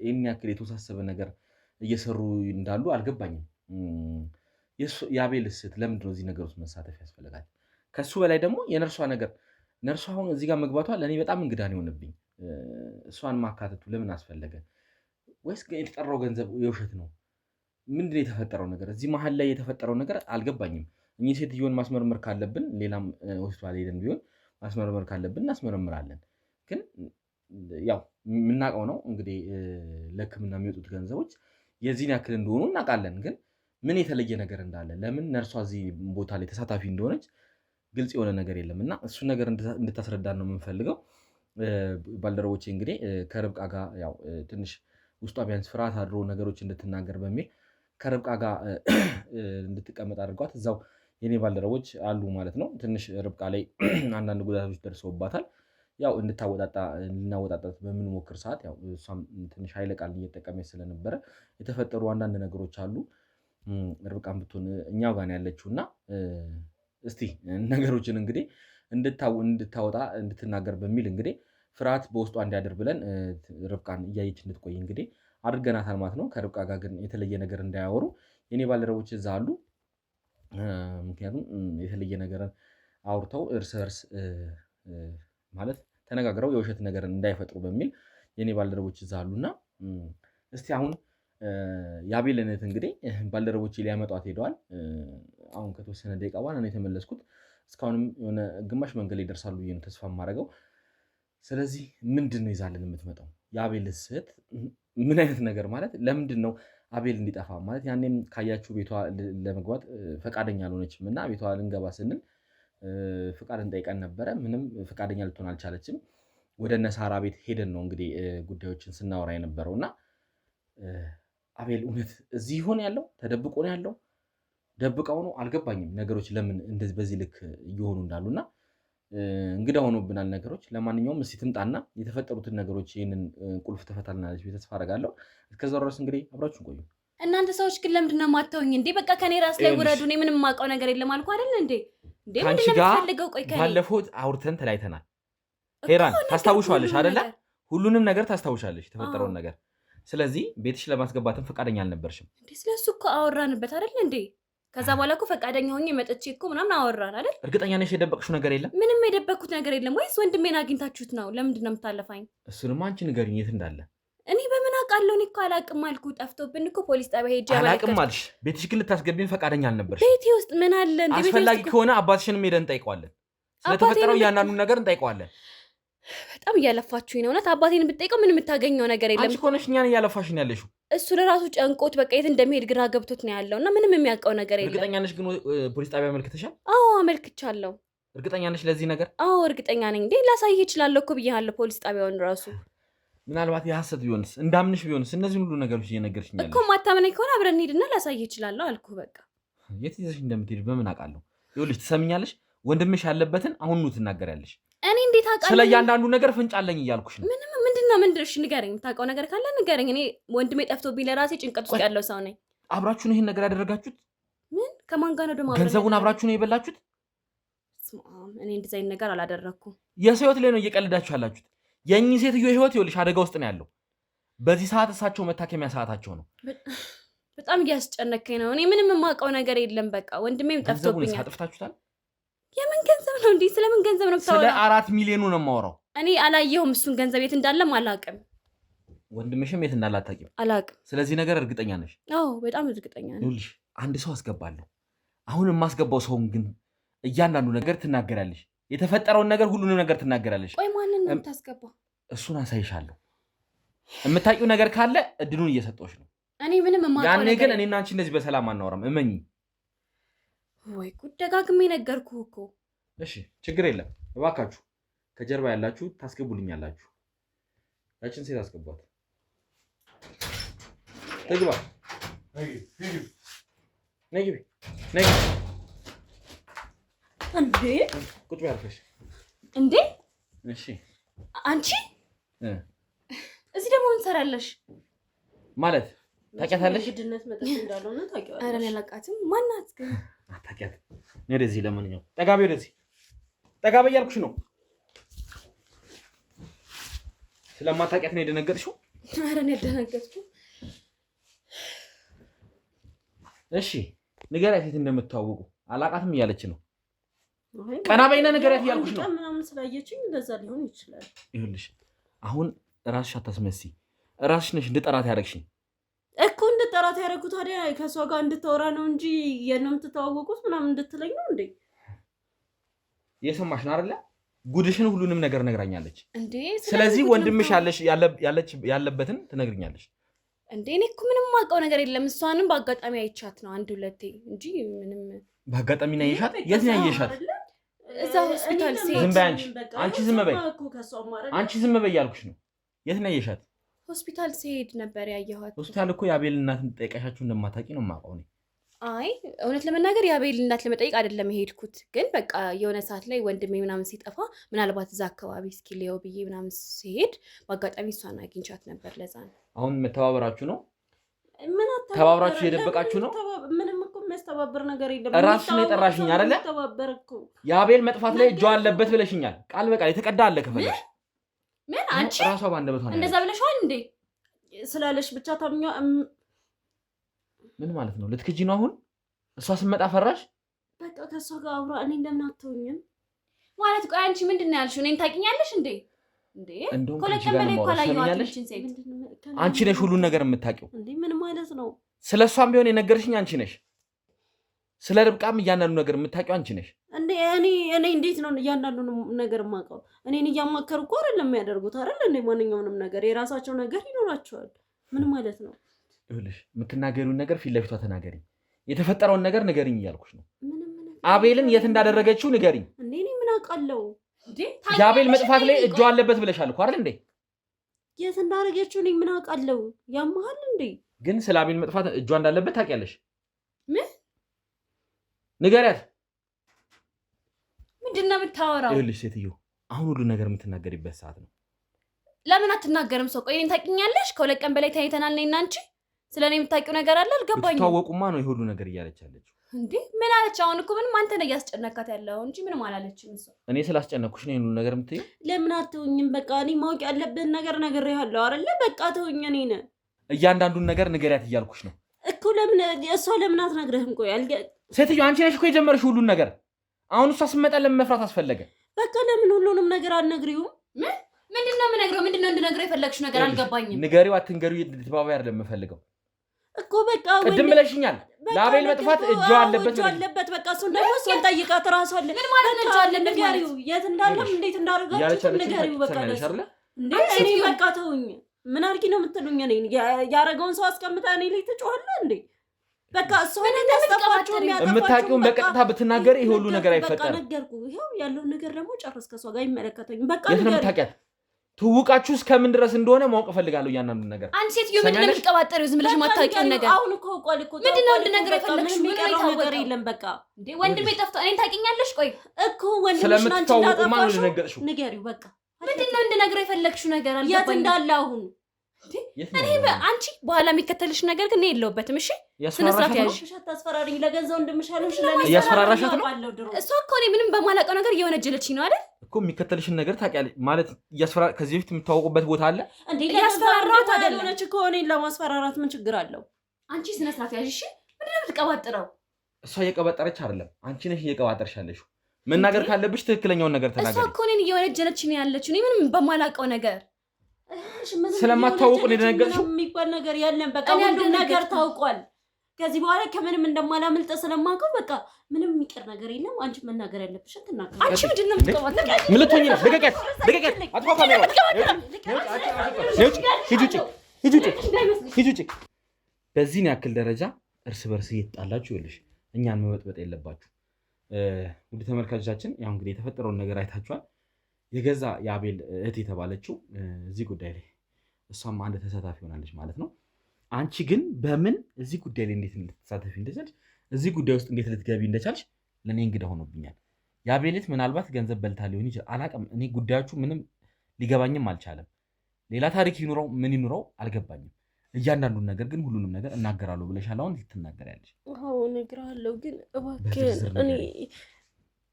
የሚያክል የተወሳሰበ ነገር እየሰሩ እንዳሉ አልገባኝም። የአቤል ስት ለምንድን ነው እዚህ ነገር ውስጥ መሳተፍ ያስፈልጋል? ከሱ በላይ ደግሞ የነርሷ ነገር፣ ነርሷ አሁን እዚህ ጋር መግባቷ ለእኔ በጣም እንግዳ ነው የሆነብኝ። እሷን ማካተቱ ለምን አስፈለገ? ወይስ የተጠራው ገንዘብ የውሸት ነው? ምንድን ነው የተፈጠረው ነገር? እዚህ መሀል ላይ የተፈጠረው ነገር አልገባኝም። እኚህ ሴትዮን ማስመርመር ካለብን ሌላም ሆስፒታል ሄደን ቢሆን ማስመርመር ካለብን እናስመረምራለን። ግን ያው የምናውቀው ነው እንግዲህ ለሕክምና የሚወጡት ገንዘቦች የዚህን ያክል እንደሆኑ እናውቃለን። ግን ምን የተለየ ነገር እንዳለ፣ ለምን ነርሷ እዚህ ቦታ ላይ ተሳታፊ እንደሆነች ግልጽ የሆነ ነገር የለም እና እሱን ነገር እንድታስረዳን ነው የምንፈልገው። ባልደረቦቼ እንግዲህ ከርብቃ ጋር ያው ትንሽ ውስጧ ቢያንስ ፍርሃት አድሮ ነገሮች እንድትናገር በሚል ከርብቃ ጋር እንድትቀመጥ አድርጓት እዛው የኔ ባልደረቦች አሉ ማለት ነው። ትንሽ ርብቃ ላይ አንዳንድ ጉዳቶች ደርሰውባታል። ያው ልናወጣጣት በምንሞክር ሰዓት ያው እሷም ትንሽ ኃይለ ቃል እየተጠቀመች ስለነበረ የተፈጠሩ አንዳንድ ነገሮች አሉ። ርብቃም ብትሆን እኛው ጋር ያለችው እና እስቲ ነገሮችን እንግዲህ እንድታወጣ እንድትናገር በሚል እንግዲህ ፍርሃት በውስጧ እንዲያድር ብለን ርብቃን እያየች እንድትቆይ እንግዲህ አድርገናታል ማለት ነው። ከርብቃ ጋር ግን የተለየ ነገር እንዳያወሩ የኔ ባልደረቦች እዛ አሉ። ምክንያቱም የተለየ ነገር አውርተው እርስ በርስ ማለት ተነጋግረው የውሸት ነገር እንዳይፈጥሩ በሚል የኔ ባልደረቦች እዛ አሉና እስቲ አሁን የአቤልን እህት እንግዲህ ባልደረቦች ሊያመጧት ሄደዋል። አሁን ከተወሰነ ደቂቃ በኋላ ነው የተመለስኩት። እስካሁንም የሆነ ግማሽ መንገድ ላይ ይደርሳሉ ብዬ ነው ተስፋ የማደርገው። ስለዚህ ምንድን ነው ይዛልን የምትመጣው? የአቤል ስህተት ምን አይነት ነገር ማለት ለምንድን ነው አቤል እንዲጠፋ ማለት? ያኔም ካያችሁ ቤቷ ለመግባት ፈቃደኛ አልሆነችም እና ቤቷ ልንገባ ስንል ፍቃድ እንጠይቀን ነበረ። ምንም ፈቃደኛ ልትሆን አልቻለችም። ወደ እነ ሳራ ቤት ሄደን ነው እንግዲህ ጉዳዮችን ስናወራ የነበረው እና አቤል እውነት እዚህ ይሆን ያለው? ተደብቆ ነው ያለው? ደብቀው ነው? አልገባኝም ነገሮች ለምን እንደዚህ በዚህ ልክ እየሆኑ እንዳሉና እንግዳ ሆኖብናል ነገሮች። ለማንኛውም እስቲ ትምጣና የተፈጠሩትን ነገሮች ይህንን ቁልፍ ትፈታልናለች ብዬ ተስፋ አደርጋለሁ። እስከዛ ድረስ እንግዲህ አብራችሁን ቆዩ። እናንተ ሰዎች ግን ለምንድን ነው የማታውኝ እንዴ? በቃ ከኔ ራስ ላይ ውረዱ። እኔ ምንም የማውቀው ነገር የለም አልኩ አይደል እንዴ? ከአንቺ ጋር ባለፈው አውርተን ተለያይተናል። ሄራን ታስታውሻለሽ አይደለ? ሁሉንም ነገር ታስታውሻለሽ የተፈጠረውን ነገር። ስለዚህ ቤትሽ ለማስገባትም ፈቃደኛ አልነበርሽም እንዴ? ስለሱ እኮ አወራንበት አይደል እንዴ? ከዛ በኋላ እኮ ፈቃደኛ ሆኜ መጥቼ እኮ ምናምን አወራን አይደል? እርግጠኛ ነሽ የደበቅሽው ነገር የለም? ምንም የደበቅኩት ነገር የለም። ወይስ ወንድሜን አግኝታችሁት ነው? ለምንድን ነው የምታለፋኝ? እሱንማ አንቺ ንገሪኝ የት እንዳለ። እኔ በምን አውቃለሁ? እኔ እኮ አላቅም አልኩ። ጠፍቶብን እኮ ፖሊስ ጣቢያ ሄጄ አላቅም አልሽ። ቤትሽ ግን ልታስገቢን ፈቃደኛ አልነበርሽ። ቤቴ ውስጥ ምን አለ እንዴ? አስፈላጊ ከሆነ አባትሽንም ሄደን እንጠይቀዋለን። ስለተፈጠረው እያንዳንዱን ነገር እንጠይቀዋለን። በጣም እያለፋችሁኝ ነው። እውነት አባቴን ብትጠይቀው ምን የምታገኘው ነገር የለም። አንቺ ኮነሽ እኛን እያለፋሽን ያለሽው። እሱ ለራሱ ጨንቆት በቃ የት እንደሚሄድ ግራ ገብቶት ነው ያለው እና ምንም የሚያውቀው ነገር የለም። እርግጠኛ ነሽ ግን ፖሊስ ጣቢያ አመልክተሻል? አዎ አመልክቻለሁ። እርግጠኛ ነሽ ለዚህ ነገር? አዎ እርግጠኛ ነኝ። እንዴ ላሳይህ እችላለሁ እኮ ብያለሁ። ፖሊስ ጣቢያውን ራሱ ምናልባት የሐሰት ቢሆንስ እንዳምንሽ ቢሆንስ? እነዚህን ሁሉ ነገሮች እየነገርሽኝ ያለሽ እኮ ማታመነኝ ከሆነ አብረን እንሂድና ላሳይህ እችላለሁ አልኩህ። በቃ የት ይዘሽ እንደምትሄድ በምን አውቃለሁ? ይኸውልሽ ትሰሚኛለሽ፣ ወንድምሽ ያለበትን አሁን ትናገሪያለሽ። እኔ እንዴት አውቃለሁ? ስለ እያንዳንዱ ነገር ፍንጭ አለኝ እያልኩሽ ነው። ምንድነው? እሺ ንገረኝ። የምታውቀው ነገር ካለ ንገረኝ። እኔ ወንድሜ ጠፍቶብኝ ለራሴ ጭንቀት ውስጥ ያለው ሰው ነኝ። አብራችሁን ይሄን ነገር ያደረጋችሁት? ምን ከማን ጋር ነው ደግሞ? ገንዘቡን አብራችሁ ነው የበላችሁት? እኔ እንደዚህ አይነት ነገር አላደረኩም። የሰው ህይወት ላይ ነው እየቀለዳችሁ ያላችሁት። የእኚህ ሴትዮ ህይወት ይኸውልሽ አደጋ ውስጥ ነው ያለው። በዚህ ሰዓት እሳቸው መታከሚያ ሰዓታቸው ነው። በጣም እያስጨነከኝ ነው። እኔ ምንም የማውቀው ነገር የለም። በቃ ወንድሜም ጠፍቶብኛል። ገንዘቡን አጥፍታችሁታል? የምን ገንዘብ ነው እንዴ? ስለምን ገንዘብ ነው የምታወራው? ስለ 4 ሚሊዮኑ ነው የማወራው። እኔ አላየሁም እሱን ገንዘብ የት እንዳለም አላውቅም። ወንድምሽም የት እንዳለ አታውቂም? አላውቅም። ስለዚህ ነገር እርግጠኛ ነሽ? አዎ በጣም እርግጠኛ ነኝ። ይኸውልሽ አንድ ሰው አስገባለሁ። አሁን የማስገባው ሰውን ግን እያንዳንዱ ነገር ትናገራለሽ። የተፈጠረውን ነገር ሁሉንም ነገር ትናገራለሽ። ቆይ ማንን ነው የምታስገባው? እሱን አሳይሻለሁ። የምታውቂው ነገር ካለ እድሉን እየሰጠሁሽ ነው። እኔ ምንም የማውቀው ያኔ ግን እኔና አንቺ እንደዚህ በሰላም አናወራም። እመኚ። ወይ ጉድ ደጋግሜ ነገርኩህ እኮ። እሺ ችግር የለም። እባካችሁ ከጀርባ ያላችሁ ታስገቡልኛላችሁ። ያችን ሴት አስገቧት። ትግባ። ነይ ግቢ። ነይ እንዴ ቁጭ በይ አልፈሽ። እንዴ እሺ አንቺ እዚህ ደግሞ ምን ትሰራለሽ? ማለት ታውቂያታለሽ? ግድነት መጠጥ እንዳልሆነ ታውቂዋለሽ? ኧረ እኔ አላውቃትም። ማናት ግን? አታውቂያትም። ነይ ወደዚህ። ለማንኛውም ጠጋ በይ ወደዚህ። ጠጋ በይ እያልኩሽ ነው። ስለማታውቂያት ነው የደነገጥሽው? ኧረ እኔ አልደነገጥኩም። እሺ ንገሪያት የት እንደምትተዋወቁ። አላውቃትም እያለች ነው። ቀና በይና ንገሪያት እያልኩሽ ነው። ምናምን ስላየችኝ እንደዛ ሊሆን ይችላል። ይኸውልሽ አሁን ራስሽ አታስመሲ። ራስሽ ነሽ እንድጠራት ያደረግሽኝ እኮ። እንድጠራት ያደረጉት ታዲያ ከእሷ ጋር እንድታወራ ነው እንጂ የት ነው የምትተዋወቁት ምናምን እንድትለኝ ነው እንዴ? እየሰማሽ ነው አይደለ? ጉድሽን ሁሉንም ነገር ነግራኛለች እንዴ። ስለዚህ ወንድምሽ ያለበትን ትነግርኛለች እንዴ። እኔ እኮ ምንም የማውቀው ነገር የለም። እሷንም በአጋጣሚ አይቻት ነው አንድ ሁለቴ እንጂ ምንም። በአጋጣሚ ነው ያየሻት? የት ነው ያየሻት? እዛ ሆስፒታል ሴት። ዝም በይ አንቺ ዝም በይ። አንቺ ዝም በይ ያልኩሽ ነው። የት ነው ያየሻት? ሆስፒታል ሲሄድ ነበር ያየኋት። ሆስፒታል እኮ የአቤል እናትን ጠይቀሻችሁ እንደማታውቂ ነው የማውቀው እኔ። አይ እውነት ለመናገር የአቤል እናት ለመጠየቅ አይደለም የሄድኩት፣ ግን በቃ የሆነ ሰዓት ላይ ወንድሜ ምናምን ሲጠፋ ምናልባት እዛ አካባቢ እስኪ ሊየው ብዬ ምናምን ሲሄድ በአጋጣሚ እሷን አግኝቻት ነበር። ለዛ ነው። አሁን መተባበራችሁ ነው? ተባብራችሁ የደበቃችሁ ነው? ምንም እኮ የሚያስተባብር ነገር የለም። እራስሽ ነው የጠራሽኝ አይደለ? የአቤል መጥፋት ላይ እጇ አለበት ብለሽኛል። ቃል በቃል የተቀዳ አለ ከፈለሽ። ምን አንቺ ራሷ ባንደበቷ ነው እንደዛ ብለሽዋል እንዴ? ስላለሽ ብቻ ታምኛ። ምን ማለት ነው? ልትክጂ ነው አሁን? እሷ ስመጣ ፈራሽ? በቃ ከእሷ ጋር አውራ። እኔ እንደምን አትሆኝም ማለት? ቆይ አንቺ ምንድን ነው ያልሽው? እኔን ታውቂኛለሽ እንዴ? እንዴ ኮለከም በላይ ኮላየዋለሽ ሴት። አንቺ ነሽ ሁሉን ነገር የምታውቂው። እንዴ ምን ማለት ነው? ስለሷም ቢሆን የነገርሽኝ አንቺ ነሽ። ስለ ርብቃም እያንዳንዱ ነገር የምታውቂው አንቺ ነሽ እንዴ እኔ እንዴት ነው እያንዳንዱ ነገር የማውቀው እኔን እያማከሩ እኮ አይደለም የሚያደርጉት አይደል እንዴ ማንኛውንም ነገር የራሳቸው ነገር ይኖራቸዋል ምን ማለት ነው ይኸውልሽ የምትናገሪውን ነገር ፊት ለፊቷ ተናገሪ የተፈጠረውን ነገር ንገሪኝ እያልኩሽ ነው አቤልን የት እንዳደረገችው ንገሪኝ እንዴ እኔ ምን አውቃለሁ እንዴ የአቤል መጥፋት ላይ እጇ አለበት ብለሻል እኮ አይደል እንዴ የት እንዳደረገችው እኔ ምን አውቃለሁ ያማሃል እንዴ ግን ስለ አቤል መጥፋት እጇ እንዳለበት ታውቂያለሽ ምን ንገሪያት ምንድነው የምታወራው ይኸውልሽ ሴትዮ አሁን ሁሉ ነገር የምትናገሪበት ሰዓት ነው ለምን አትናገርም ሰው ቆይ እኔን ታውቂኛለሽ ከሁለት ቀን በላይ ተይተናል ነኝና አንቺ ስለኔ የምታውቂው ነገር አለ አልገባኝም ታወቁማ ነው ይሁሉ ነገር እያለች ያለችው እንዴ ምን አለች አሁን እኮ ምንም አንተ ነህ ያስጨነካት ያለው እንጂ ምንም አላለችም እሷ እኔ ስላስጨነኩሽ ነው ይሁሉ ነገር የምትይው ለምን አትውኝም በቃ እኔ ማወቅ ያለብን ነገር ነግሬሃለሁ አይደለ በቃ ተውኝ እኔን እያንዳንዱን ነገር ንገሪያት እያልኩሽ ነው እኮ ለምን እሷ ለምን አትነግረህም ቆይ ሴትዮ አንቺ ነሽ እኮ የጀመርሽ ሁሉን ነገር አሁን እሷ ስትመጣ ለምን መፍራት አስፈለገ በቃ ለምን ሁሉንም ነገር አልነግሪውም ምንድነው የምነግረው ምንድነው እንድነግረው የፈለግሽው ነገር አልገባኝም ንገሪው አትንገሪው እንድትባባይ አይደለም የምፈልገው እኮ በቃ ቅድም ብለሽኛል ለአቤል መጥፋት እጇ አለበት በቃ እሱን ደግሞ እሷን ጠይቃት እራሷ አለ ምን ማለት ነው አለ ንገሪው የት እንዳለም እንዴት እንዳደረጋችሁ ንገሪው በቃ እንዴ እኔ በቃ ተውኝ ምን አድርጊ ነው የምትሉኝ እኔ ያረጋውን ሰው አስቀምጣ እኔ ላይ ትጮሃለህ እንዴ በቃ እሷን ተስተፋችሁ የምታውቂውን በቀጥታ ብትናገር ይሄ ሁሉ ነገር አይፈጠርም በቃ ነገርኩ ይሄው ያለው ነገር ደግሞ ጨርስ ከሷ ጋር ይመለከተኝ በቃ ነገር ትውቃችሁ እስከምን ድረስ እንደሆነ ማወቅ ፈልጋለሁ ያንንም ነገር አንቺ ሴትዮ ምንድነው የምትቀባጠሪው ዝም ብለሽ ማታውቂው ነገር አሁን እኮ ቆል እኮ ምንድነው እንድነግረው የፈለግሽው ምን ነገር የለም በቃ እንዴ ወንድሜ ጠፍቶ እኔን ታውቂኛለሽ ቆይ እኮ ወንድምሽ ናንቺ እንዳጠፋሽ ንገሪው በቃ ምንድነው እንድነግረው የፈለግሽው ነገር አልገባኝም የት እንዳለ አሁን እኔ አንቺ በኋላ የሚከተልሽ ነገር ግን የለውበትም እሺ ስነ ስርዓት ያዥ አታስፈራሪኝ ለገንዘብ እንደምሻለሽ ለኔ ያስፈራራሻት ነው እሷ እኮ እኔ ምንም በማላውቀው ነገር እየወነጀለችኝ ነው አይደል እኮ የሚከተልሽን ነገር ታውቂያለሽ ማለት ያስፈራራ ከዚህ በፊት የምታወቁበት ቦታ አለ እንዴ ያስፈራራት አይደለች እኮ እኔን ለማስፈራራት ምን ችግር አለው አንቺ ስነ ስርዓት ያዥ እሺ ምንድነው የምትቀባጥረው እሷ እየቀባጠረች አይደለም አንቺ ነሽ እየቀባጠርሽ ያለሽው መናገር ካለብሽ ትክክለኛውን ነገር ተናገሪ እሷ እኮ እኔን እየወነጀለችኝ ያለችው እኔ ምንም በማላውቀው ነገር ስለማታውቁ ነው የደነገጥሽው የሚባል ነገር ያለን በቃ ሁሉ ነገር ታውቋል ከዚህ በኋላ ከምንም እንደማላመልጥ ስለማውቀው በቃ ምንም የሚቀር ነገር የለም አንቺ መናገር ያለብሽ ተናገሪ አንቺ ምንድነው የምትቀባጥረው ምን ልትሆኚ ነው ልቀቂያት አጥፋ ካሜራ ሂጂ በዚህ ያክል ደረጃ እርስ በርስ እየተጣላችሁ ይልሽ እኛን መበጥበጥ የለባችሁ ውድ ተመልካቾቻችን ያው እንግዲህ የተፈጠረውን ነገር አይታችኋል የገዛ የአቤል እህት የተባለችው እዚህ ጉዳይ ላይ እሷም አንድ ተሳታፊ ሆናለች ማለት ነው አንቺ ግን በምን እዚህ ጉዳይ ላይ እንዴት ልትሳተፊ እንደቻልሽ እዚህ ጉዳይ ውስጥ እንዴት ልትገቢ እንደቻልሽ ለኔ እንግዳ ሆኖብኛል የአቤል እህት ምናልባት ገንዘብ በልታ ሊሆን ይችላል አላውቅም እኔ ጉዳያችሁ ምንም ሊገባኝም አልቻለም ሌላ ታሪክ ይኑረው ምን ይኑረው አልገባኝም እያንዳንዱን ነገር ግን ሁሉንም ነገር እናገራለሁ ብለሻል አሁን ልትናገሪያለሽ አዎ እነግርሃለሁ ግን እባክህ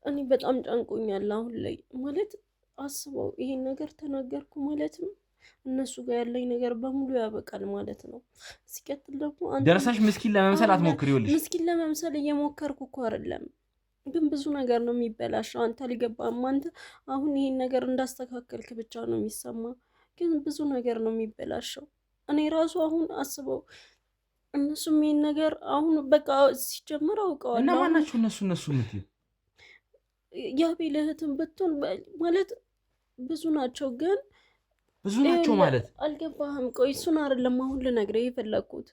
እኔ በጣም ጨንቆኛል አሁን ላይ ማለት አስበው ይሄን ነገር ተናገርኩ ማለትም እነሱ ጋር ያለኝ ነገር በሙሉ ያበቃል ማለት ነው ሲቀጥል ደግሞ አንተ ደረሰሽ ምስኪን ለመምሰል አትሞክሪውልሽ ምስኪን ለመምሰል እየሞከርኩ እኮ አይደለም ግን ብዙ ነገር ነው የሚበላሽው አንተ ሊገባም አንተ አሁን ይሄን ነገር እንዳስተካከልክ ብቻ ነው የሚሰማ ግን ብዙ ነገር ነው የሚበላሽው እኔ ራሱ አሁን አስበው እነሱም ይሄን ነገር አሁን በቃ ሲጀምር አውቀዋል እና ማናችሁ እነሱ ምትይ የአቤል እህትም ብትሆን ማለት ብዙ ናቸው ግን ብዙ ናቸው ማለት አልገባህም ቆይ እሱን አይደለም አሁን ልነግርህ የፈለኩት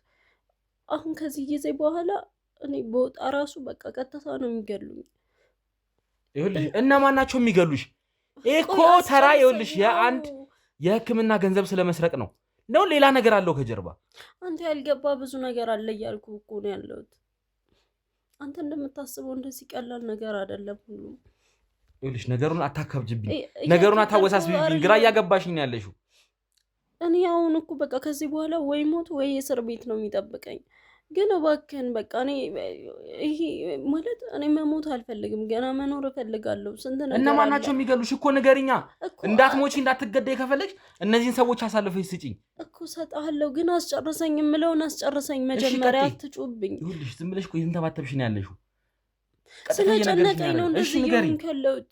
አሁን ከዚህ ጊዜ በኋላ እኔ በወጣ ራሱ በቃ ቀጥታ ነው የሚገሉኝ ይኸውልሽ እና ማናቸው የሚገሉሽ እኮ ተራ ይኸውልሽ የአንድ የሕክምና ገንዘብ ስለመስረቅ ነው ሌላ ነገር አለው ከጀርባ አንተ ያልገባ ብዙ ነገር አለ እያልኩ እኮ ነው ያለሁት አንተ እንደምታስበው እንደዚህ ቀላል ነገር አይደለም ሁሉ ይኸውልሽ ነገሩን አታካብጅብኝ ነገሩን አታወሳስብኝ ግራ እያገባሽኝ ነው ያለሽው እኔ አሁን እኮ በቃ ከዚህ በኋላ ወይ ሞት ወይ እስር ቤት ነው የሚጠብቀኝ ግን እባክህን በቃ እኔ ይሄ ማለት እኔ መሞት አልፈልግም ገና መኖር እፈልጋለሁ ስንት ነገር እና ማናቸው የሚገሉሽ እኮ ንገሪኛ እንዳትሞቺ እንዳትገደይ ከፈለግሽ እነዚህን ሰዎች አሳልፈሽ ስጪኝ እኮ ሰጣለሁ ግን አስጨርሰኝ የምለውን አስጨርሰኝ መጀመሪያ አትጩብኝ ይኸውልሽ ዝም ብለሽ ቆይ ተንተባተብሽ ነው ያለሽው ስለጨነቀኝ ነው እንደዚህ ይሁን ከለውት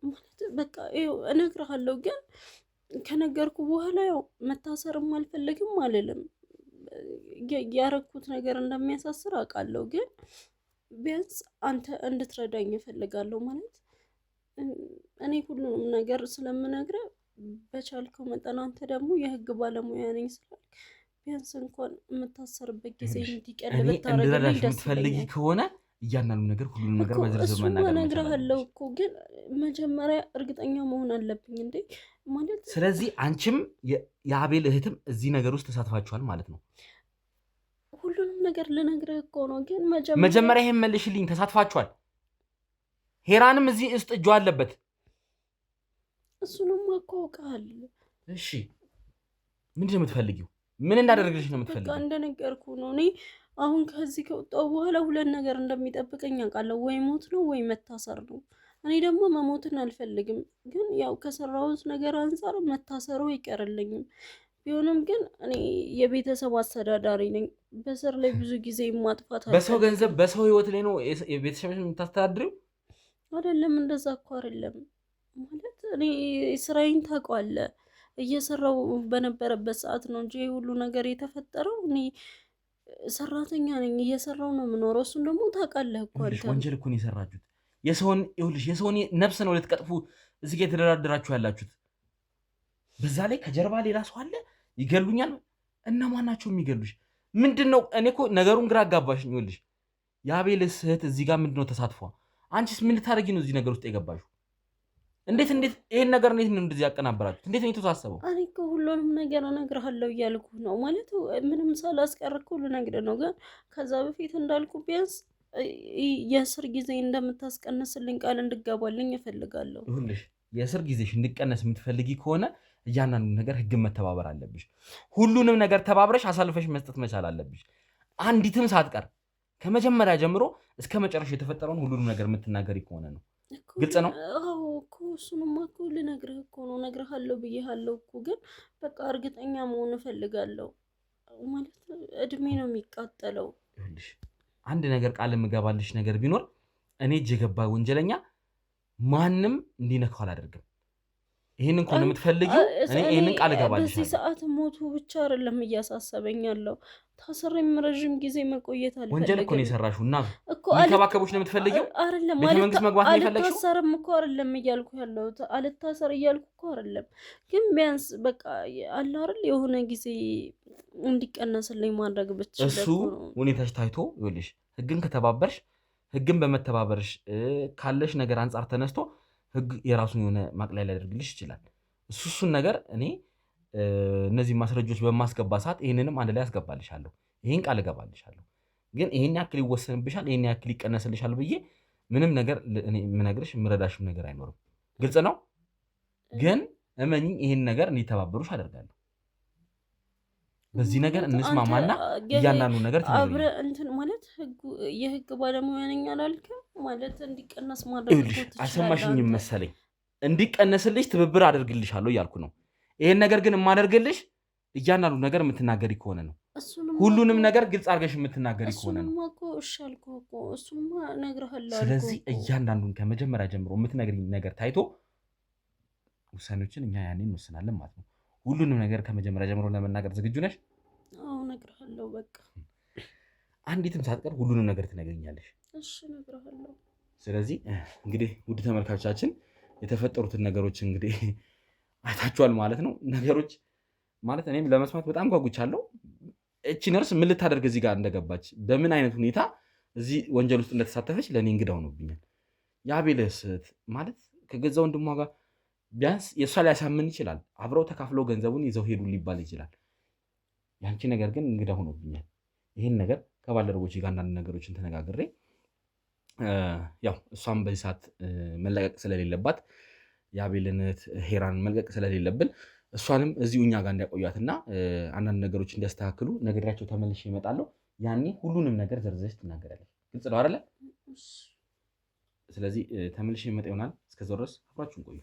ማለት በቃ ይኸው እነግርሃለሁ ግን ከነገርኩ በኋላ ያው መታሰርም አልፈልግም አልልም ያረኩት ነገር እንደሚያሳስር አውቃለሁ፣ ግን ቢያንስ አንተ እንድትረዳኝ እፈልጋለሁ። ማለት እኔ ሁሉንም ነገር ስለምነግርህ በቻልከው መጠን አንተ ደግሞ የህግ ባለሙያ ነኝ ስላልክ ቢያንስ እንኳን የምታሰርበት ጊዜ እንዲቀል ብታረግልኝ ደስ ይለኛል። ከሆነ እያንዳንዱ ነገር ሁሉንም ነገር በዝርዝር መናገር እነግርሃለሁ እኮ፣ ግን መጀመሪያ እርግጠኛ መሆን አለብኝ እንዴ ማለት። ስለዚህ አንቺም የአቤል እህትም እዚህ ነገር ውስጥ ተሳትፋችኋል ማለት ነው? ሁሉንም ነገር ልነግርህ እኮ ነው፣ ግን መጀመሪያ ይሄን መልሽልኝ። ተሳትፋችኋል። ሄራንም እዚህ ውስጥ እጇ አለበት። እሱንም እኮ አውቃለሁ። እሺ ምንድን ነው የምትፈልጊው? ምን እንዳደረግልሽ ነው የምትፈልጊው? በቃ እንደነገርኩህ ነው። እኔ አሁን ከዚህ ከወጣሁ በኋላ ሁለት ነገር እንደሚጠብቀኝ አውቃለሁ። ወይ ሞት ነው ወይ መታሰር ነው። እኔ ደግሞ መሞትን አልፈልግም፣ ግን ያው ከሰራሁት ነገር አንጻር መታሰሩ አይቀርልኝም። ቢሆንም ግን እኔ የቤተሰብ አስተዳዳሪ ነኝ። በስር ላይ ብዙ ጊዜ ማጥፋት በሰው ገንዘብ በሰው ህይወት ላይ ነው የቤተሰብሽን የምታስተዳድሪው? አይደለም፣ እንደዛ እኮ አይደለም። ማለት እኔ ስራዬን ታውቀዋለህ። እየሰራው በነበረበት ሰዓት ነው እንጂ ሁሉ ነገር የተፈጠረው። እኔ ሰራተኛ ነኝ፣ እየሰራው ነው የምኖረው። እሱን ደግሞ ታውቃለህ እኮ አንተ። ወንጀል እኮ ነው የሰራችሁት። የሰውን ነፍስ ነው ልትቀጥፉ እዚህ ጋር የተደራደራችሁ ያላችሁት። በዛ ላይ ከጀርባ ሌላ ሰው አለ። ይገሉኛል። እነማን ናቸው የሚገሉሽ? ምንድን ነው? እኔ እኮ ነገሩን ግራ አጋባሽኝ። ይኸውልሽ የአቤልስ እህት እዚህ ጋር ምንድን ነው ተሳትፏ? አንቺስ ምን ልታደርጊ ነው እዚህ ነገር ውስጥ የገባሽው? እንዴት ይሄን ነገር እንዴት ነው እንደዚህ ያቀናበራችሁት? እንዴት ነው የተሳሰበው? እኔ እኮ ሁሉንም ነገር እነግርሃለሁ እያልኩ ነው። ማለት ምንም ሳላስቀር እኮ ልነግርህ ነው። ግን ከዛ በፊት እንዳልኩ ቢያንስ የእስር ጊዜ እንደምታስቀንስልኝ ቃል እንድገባልኝ እፈልጋለሁ። ይኸውልሽ የእስር ጊዜሽ እንድቀነስ የምትፈልጊ ከሆነ እያንዳንዱ ነገር ህግን መተባበር አለብሽ። ሁሉንም ነገር ተባብረሽ አሳልፈሽ መስጠት መቻል አለብሽ። አንዲትም ሳትቀር ከመጀመሪያ ጀምሮ እስከ መጨረሻ የተፈጠረውን ሁሉንም ነገር የምትናገሪ ከሆነ ነው። ግልጽ ነው? አዎ እኮ እሱንማ እኮ ልነግርህ እኮ ነው። እነግርሃለሁ ብዬሃለሁ እኮ፣ ግን በቃ እርግጠኛ መሆን እፈልጋለሁ። ማለት እድሜ ነው የሚቃጠለው። ይኸውልሽ አንድ ነገር ቃል የምገባልሽ ነገር ቢኖር እኔ እጅ የገባ ወንጀለኛ ማንም እንዲነካው አላደርግም። ይሄን እንኳን የምትፈልጊው እኔ ይሄንን ቃል እገባልሻለሁ። በዚህ ሰዓት ሞቱ ብቻ አይደለም እያሳሰበኝ ያለው፣ ታስሬም ረዥም ጊዜ መቆየት አልፈልግም። ወንጀል እኮ ነው የሰራሽው እና የሚከባከቡሽ ነው የምትፈልጊው? አይደለም ቤተ መንግስት መግባት ነው የፈለግሽው? አልታሰርም እኮ አይደለም እያልኩ ያለሁት፣ አልታሰር እያልኩ እኮ አይደለም። ግን ቢያንስ በቃ አለ አይደል የሆነ ጊዜ እንዲቀነስልኝ ማድረግ ብቻ እሱ ሁኔታሽ ታይቶ ይኸውልሽ ህግን ከተባበርሽ ህግን በመተባበርሽ ካለሽ ነገር አንጻር ተነስቶ ህግ የራሱን የሆነ ማቅለያ ሊያደርግልሽ ይችላል። እሱን ነገር እኔ እነዚህ ማስረጃዎች በማስገባ ሰዓት ይህንንም አንድ ላይ ያስገባልሻለሁ። ይህን ቃል እገባልሻለሁ። ግን ይህን ያክል ይወሰንብሻል፣ ይህን ያክል ይቀነስልሻል ብዬ ምንም ነገር የምነግርሽ የምረዳሽም ነገር አይኖርም። ግልጽ ነው? ግን እመኚኝ ይህን ነገር እንዲተባበሩሽ አደርጋለሁ። በዚህ ነገር እንስማማና እያንዳንዱ ነገር አብረ እንትን ማለት የህግ ባለሙያ ነኝ አላልክም? ማለት እንዲቀነስ ማድረግ አልሰማሽኝም መሰለኝ። እንዲቀነስልሽ ትብብር አደርግልሻለሁ እያልኩ ነው። ይሄን ነገር ግን የማደርግልሽ እያንዳንዱ ነገር የምትናገሪ ከሆነ ነው። ሁሉንም ነገር ግልጽ አድርገሽ የምትናገሪ ከሆነ ነው። እሱማ እነግርሃለሁ። ስለዚህ እያንዳንዱን ከመጀመሪያ ጀምሮ የምትነግሪኝ ነገር ታይቶ ውሳኔዎችን እኛ ያኔ እንወስናለን ማለት ነው። ሁሉንም ነገር ከመጀመሪያ ጀምሮ ለመናገር ዝግጁ ነሽ? አዎ እነግርሃለሁ። በቃ አንዲትም ሳትቀር ሁሉንም ነገር ትነግሪኛለሽ። እሺ እነግርሃለሁ። ስለዚህ እንግዲህ ውድ ተመልካቾቻችን የተፈጠሩትን ነገሮች እንግዲህ አይታችኋል ማለት ነው። ነገሮች ማለት እኔም ለመስማት በጣም ጓጉቻለሁ። እቺ ነርስ ምን ልታደርግ እዚህ ጋር እንደገባች፣ በምን አይነት ሁኔታ እዚህ ወንጀል ውስጥ እንደተሳተፈች ለእኔ እንግዳ ሆኖብኛል። የአቤልስ እህት ማለት ከገዛ ወንድሟ ጋር ቢያንስ የእሷ ሊያሳምን ይችላል። አብረው ተካፍለው ገንዘቡን ይዘው ሄዱ ሊባል ይችላል። ያንቺ ነገር ግን እንግዳ ሆኖብኛል። ይህን ነገር ከባልደረቦች ጋር አንዳንድ ነገሮችን ተነጋግሬ ያው እሷም በዚህ ሰዓት መለቀቅ ስለሌለባት የአቤልን እህት ሄራን መልቀቅ ስለሌለብን እሷንም እዚሁ እኛ ጋር እንዲያቆያትና አንዳንድ ነገሮች እንዲያስተካክሉ ነግሬያቸው ተመልሼ እመጣለሁ። ያኔ ሁሉንም ነገር ዘርዘሽ ትናገራለች። ግልጽ ነው አይደለ? ስለዚህ ተመልሼ እመጣ ይሆናል። እስከዛው ድረስ አብራችሁን ቆዩ።